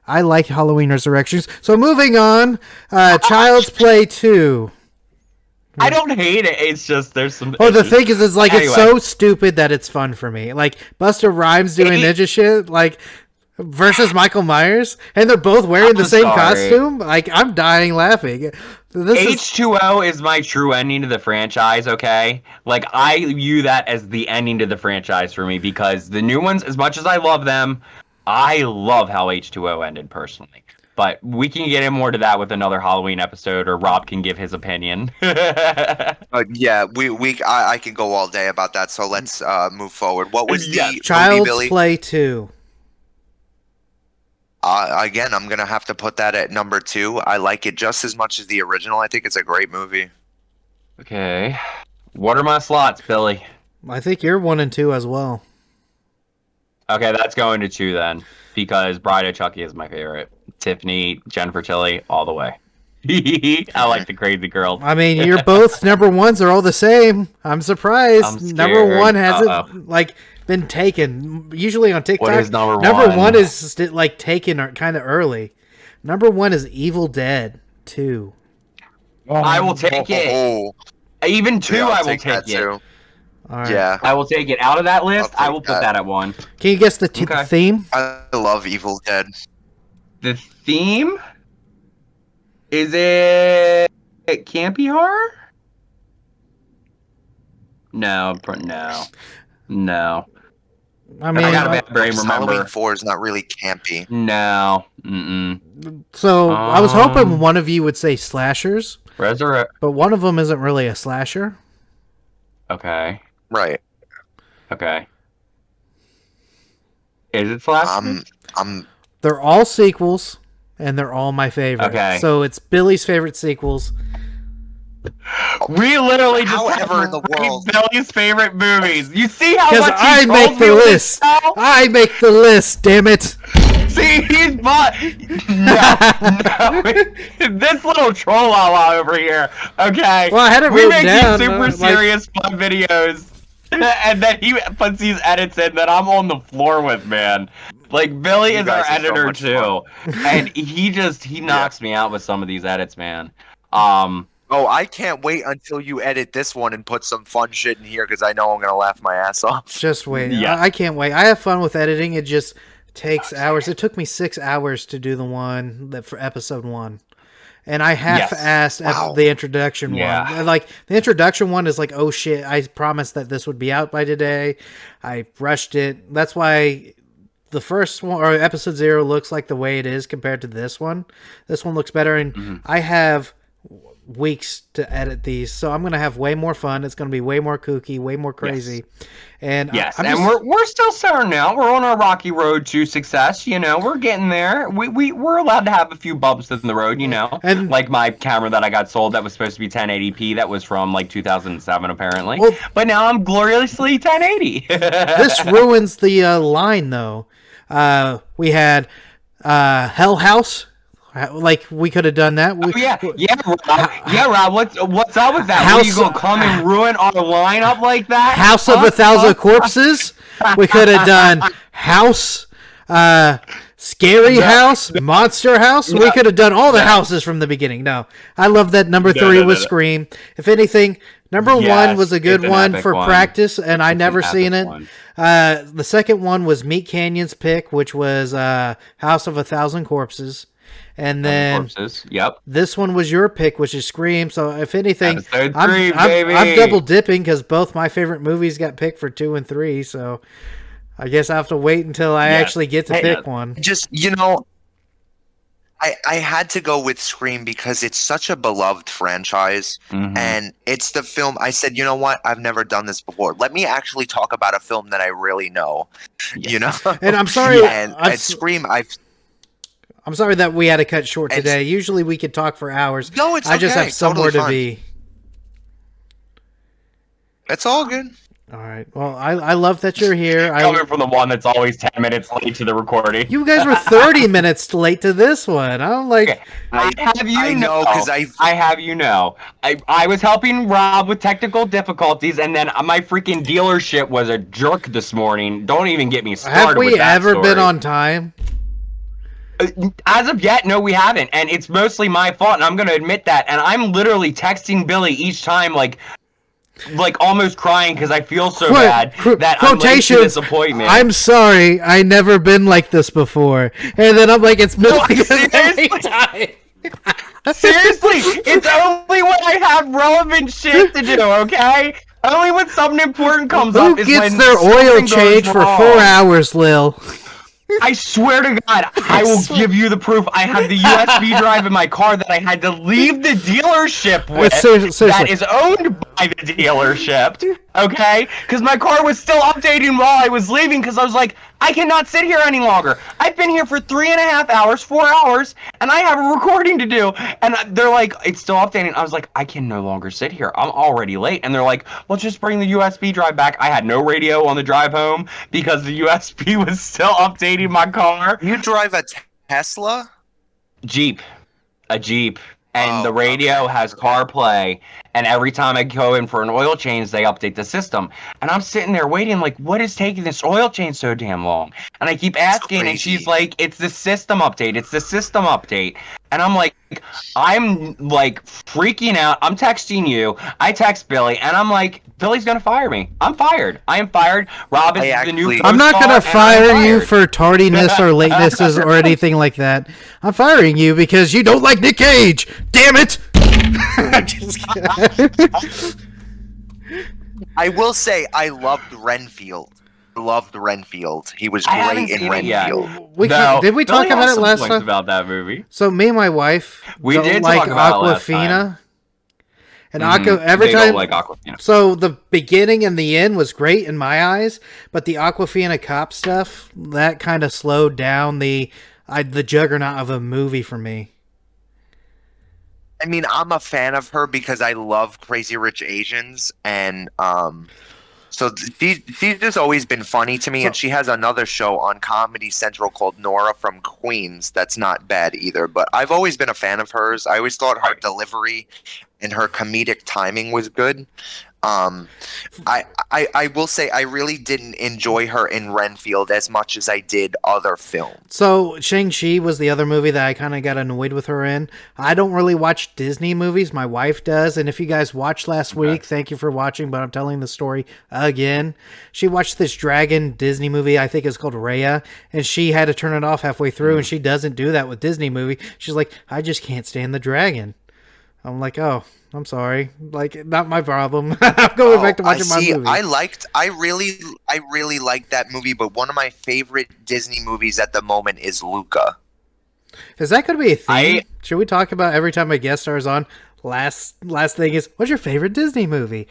I like Halloween Resurrections. So moving on. Child's Play 2. I don't hate it. It's just there's some. Oh, the issues. thing is like it's Anyway. so stupid that it's fun for me. Like Busta Rhymes doing It- ninja shit, like versus Michael Myers, and they're both wearing the I'm same sorry. costume. Like I'm dying laughing. This is H2O is my true ending to the franchise, okay? Like, I view that as the ending to the franchise for me because the new ones, as much as I love them, I love how H2O ended personally. But we can get in more to that with another Halloween episode, or Rob can give his opinion. Yeah, I can go all day about that. So let's move forward. What was the movie, Child's Billy? Play 2. Again, I'm gonna have to put that at number 2. I like it just as much as the original. I think it's a great movie. Okay. What are my slots, Billy? I think you're 1 and 2 as well. Okay, that's going to 2 then, because Bride of Chucky is my favorite. Tiffany, Jennifer Tilly, all the way. I like the crazy girl. I mean, you're both number ones are all the same. I'm surprised. I'm Number scared. 1 hasn't Uh-oh. like been taken. Usually on TikTok, What is number number one? 1 is like taken kind of early. Number 1 is Evil Dead 2. I will take it. Oh, Even 2, yeah, I I'll will take that it. too. All right. Yeah, I will take it out of that list. I'll I will take put that. that at 1. Can you guess the Okay. theme? I love Evil Dead. The theme? Is it campy horror? No, no. I I mean, got a bad brain, Halloween remember? 4 is not really campy. No. Mm-mm. so I was hoping Um, one of you would say slashers, Resurrect. but one of them isn't really a slasher. Okay. Right. Okay. Is it slash? I'm They're all sequels, and they're all my favorite. Okay. So it's Billy's favorite sequels. We literally just However in the ranked world. Billy's favorit movies. You see how Because much he I told make the me list. himself? I make the list, damn it. See, he's but no. This little troll over here. Okay. Well, I had it we written make down, these super like- serious fun videos, and then he puts these edits in that I'm on the floor with, man. Like Billy You is our guys are so editor much too, and he knocks me out with some of these edits, man. Oh, I can't wait until you edit this one and put some fun shit in here because I know I'm gonna laugh my ass off. Just wait. Yeah. I can't wait. I have fun with editing. It just takes hours. It took me 6 hours to do the one that for episode 1. And I half-assed Wow. the introduction Yeah. one. Like, the introduction one is like, oh shit, I promised that this would be out by today. I rushed it. That's why the first one, or episode 0, looks like the way it is compared to this one. This one looks better. And I have weeks to edit these, so I'm gonna have way more fun. It's gonna be way more kooky, way more crazy. And we're still starting out. We're on our rocky road to success. You know, we're getting there. We're allowed to have a few bumps in the road. You know, and like my camera that I got sold that was supposed to be 1080p. That was from like 2007 apparently. Well, but now I'm gloriously 1080. This ruins the line though. We had Hell House. Like we could have done that. Rob. What's up with that? Are you gonna come and ruin our lineup like that? House of 1,000 Corpses. We could have done House, Scary House, Monster House. We could have done all the houses from the beginning. No, I love that number 3 was Scream. If anything, number 1 was a good one for practice, and I never seen it. The second one was Meat Canyon's pick, which was House of 1,000 Corpses. And then this one was your pick, which is Scream. So if anything, I'm double dipping because both my favorite movies got picked for 2 and 3. So I guess I have to wait until I actually get to pick one. Just, I had to go with Scream because it's such a beloved franchise, and it's the film. I said, you know what? I've never done this before. Let me actually talk about a film that I really know. You know, and I'm sorry, and Scream. I'm sorry that we had to cut short today. Usually we could talk for hours. No, it's I just have somewhere to be. It's all good. All right. Well, I love that you're here. Coming from the one that's always 10 minutes late to the recording. You guys were 30 minutes late to this one. I'm like... I have you know. I was helping Rob with technical difficulties, and then my freaking dealership was a jerk this morning. Don't even get me started Have we with that ever story. been on time? As of yet, no, we haven't, and it's mostly my fault, and I'm going to admit that. And I'm literally texting Billy each time, like almost crying because I feel so bad that I'm late to this appointment. I'm sorry, I never been like this before, and then I'm like, it's missing every time. Seriously, it's only when I have relevant shit to do, okay? Only when something important comes up is when Who gets their oil change for 4 hours, Lil? I swear to God, I will give you the proof. I have the USB drive in my car that I had to leave the dealership with. Seriously. That is owned by the dealership. Okay? Because my car was still updating while I was leaving because I was like, I cannot sit here any longer. I've been here for 3.5 hours, 4 hours, and I have a recording to do. And they're like, it's still updating. I was like, I can no longer sit here. I'm already late. And they're like, well, just bring the USB drive back. I had no radio on the drive home because the USB was still updating my car. You drive a Tesla? A Jeep. And the radio has CarPlay, and every time I go in for an oil change, they update the system. And I'm sitting there waiting, like, what is taking this oil change so damn long? And I keep asking, and she's like, it's the system update. It's the system update. And I'm like, freaking out. I'm texting you. I text Billy, and I'm like, Billy's gonna fire me. I'm fired. I am fired. Rob is the new. I'm not gonna fire you for tardiness or latenesses or anything like that. I'm firing you because you don't like Nick Cage. Damn it! I'm just kidding. I will say I loved Renfield. He was great in Renfield. Did we talk about it last time? About that movie. So me and my wife did like talk about it last Awkwafina. time. And every they time, don't like Awkwafina. So the beginning and the end was great in my eyes, but the Awkwafina cop stuff that kind of slowed down the juggernaut of a movie for me. I mean, I'm a fan of her because I love Crazy Rich Asians, and so she's just always been funny to me. And she has another show on Comedy Central called Nora from Queens that's not bad either. But I've always been a fan of hers. I always thought her delivery and her comedic timing was good. I will say I really didn't enjoy her in Renfield as much as I did other films. So Shang-Chi was the other movie that I kind of got annoyed with her in. I don't really watch Disney movies. My wife does. And if you guys watched last week, thank you for watching, but I'm telling the story again. She watched this dragon Disney movie, I think it's called Raya, and she had to turn it off halfway through, and she doesn't do that with Disney movie. She's like, I just can't stand the dragon. I'm like, oh, I'm sorry. Like, not my problem. I'm going back to watching my movie. I really liked that movie, but one of my favorite Disney movies at the moment is Luca. Is that going to be a theme? Should we talk about every time a guest stars on? last thing is, what's your favorite Disney movie?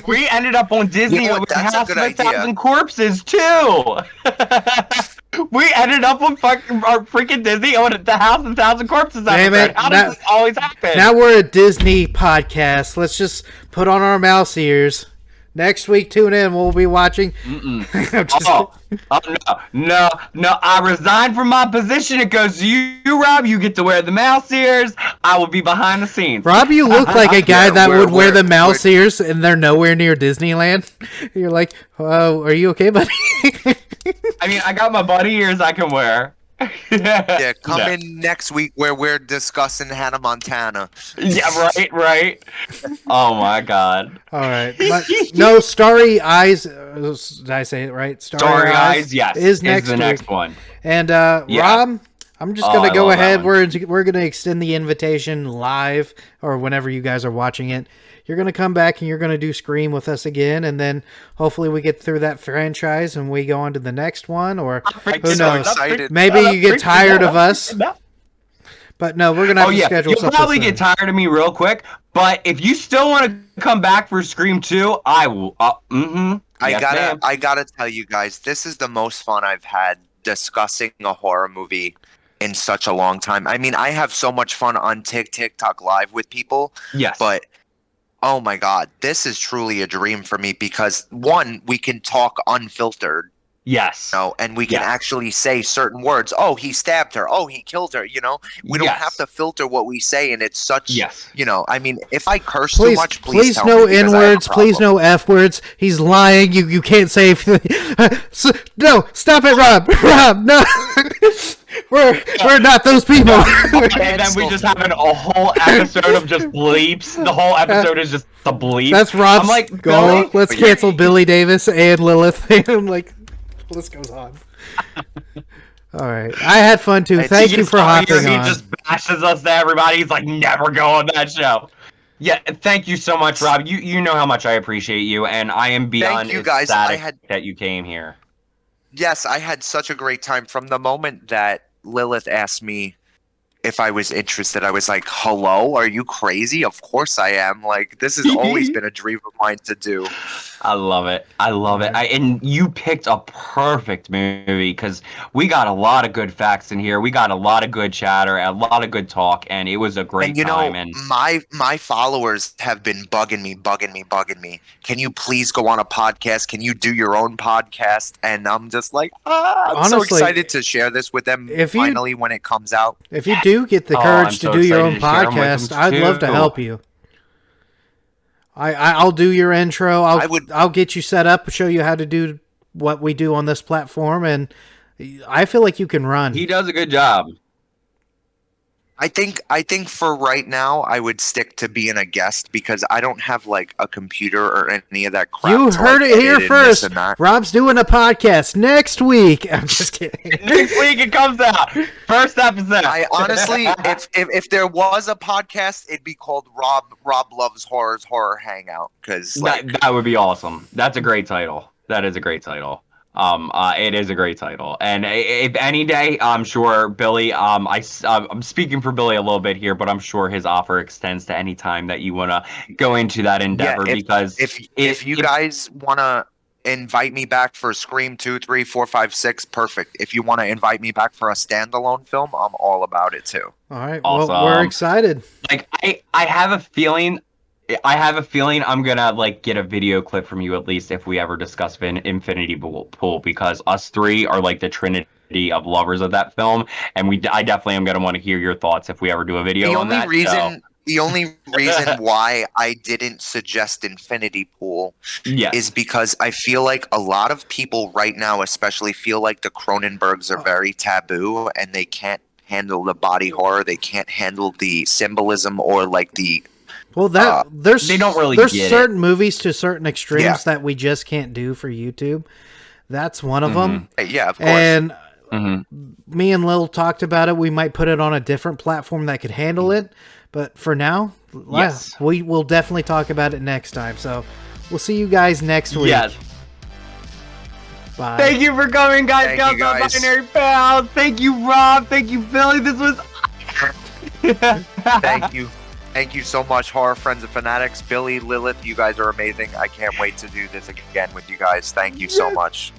We ended up on Disney You know what? with That's a House good of a idea. Thousand Corpses too. We ended up on fucking our freaking Disney on the House of a Thousand Corpses Damn episode. it, How does this always happen? Now we're a Disney podcast. Let's just put on our mouse ears. Next week, tune in. We'll be watching. No! I resigned from my position. It goes to you, Rob. You get to wear the mouse ears. I will be behind the scenes. Rob, you look like a guy that would wear the mouse we're- ears, and they're nowhere near Disneyland. You're like, oh, are you okay, buddy? I mean, I got my bunny ears I can wear. Yeah, come in next week where we're discussing Hannah Montana. Yeah, right. Oh my god. All right. But, no, Starry Eyes. Did I say it right? Starry Eyes, yes, is next the week. next one. And Yeah. Rob, I'm just Oh, gonna I go love that ahead. one. We're gonna extend the invitation live or whenever you guys are watching it. You're gonna come back and you're gonna do Scream with us again, and then hopefully we get through that franchise and we go on to the next one. Or who so knows? excited. Maybe you get tired of us. But no, we're gonna have to schedule You'll something. probably soon. get tired of me real quick, but if you still want to come back for Scream 2, I will. I gotta tell you guys, this is the most fun I've had discussing a horror movie in such a long time. I mean, I have so much fun on TikTok Live with people, Yes. but oh my god, this is truly a dream for me because one, we can talk unfiltered, Yes. you know, and we can Yeah. actually say certain words. Oh, he stabbed her. Oh, he killed her. You know, we don't Yes. have to filter what we say, and it's such. Yes. You know, I mean, if I curse too Please, much, please tell no me because N I have a words. Please problem. no F words. He's lying. You can't say. No, stop it, Rob. Rob, no. We're not those people. And then we just have a whole episode of just bleeps. The whole episode is just the bleep. That's Rob's I'm like, goal. Billy? Let's cancel Billy Davis and Lilith. I'm like, the list goes on. All right, I had fun too. Thank you for hopping He on. just bashes us to everybody. He's like, never go on that show. Yeah, thank you so much, Rob. You know how much I appreciate you, and I am beyond you, guys. I ecstatic had- that you came here. Yes, I had such a great time from the moment that Lilith asked me if I was interested. I was like, hello, are you crazy? Of course I am. Like, this has always been a dream of mine to do. I love it. And you picked a perfect movie because we got a lot of good facts in here. We got a lot of good chatter, a lot of good talk, and it was a great And you time. know, And my followers have been bugging me. Can you please go on a podcast? Can you do your own podcast? And I'm just like, I'm so Honestly, excited to share this with them if you- finally when it comes out. If you do get the Oh, courage I'm to so do your own excited to share 'em with podcast, them, I'd love to too. help you. I'll do your intro. I'll get you set up, show you how to do what we do on this platform, and I feel like you can run. he does a good job. I think for right now I would stick to being a guest because I don't have like a computer or any of that crap. You to, heard like, it here edit and this first. and that. Rob's doing a podcast next week. I'm just kidding. Next week it comes out. First episode. I honestly, if there was a podcast, it'd be called Rob Loves Horror's Horror Hangout because that would be awesome. That's a great title. That is a great title. It is a great title, and if any day, I'm sure Billy. I'm speaking for Billy a little bit here, but I'm sure his offer extends to any time that you want to go into that endeavor. Because if you guys want to invite me back for Scream 2, 3, 4, 5, 6, perfect. If you want to invite me back for a standalone film, I'm all about it too. All right. Awesome. Well, we're excited. like I have a feeling. I'm gonna like get a video clip from you at least if we ever discuss Infinity Pool because us three are like the trinity of lovers of that film, and I definitely am gonna want to hear your thoughts if we ever do a video on that. The only reason why I didn't suggest Infinity Pool is because I feel like a lot of people right now especially feel like the Cronenbergs are very taboo and they can't handle the body horror, they can't handle the symbolism or like the Well, they don't really there's get certain movies to certain extremes Yeah. that we just can't do for YouTube. That's one of them. yeah, of course. And me and Lil talked about it. We might put it on a different platform that could handle it. But for now, Yes. we will definitely talk about it next time. So we'll see you guys next week. Yes. Bye. Thank you for coming, guys. Thank you, guys. Binary Pals. Thank you, Rob. Thank you, Billy. This was. Thank you. Thank you so much, horror friends and fanatics. Billy, Lilith, you guys are amazing. I can't wait to do this again with you guys. Thank you so much.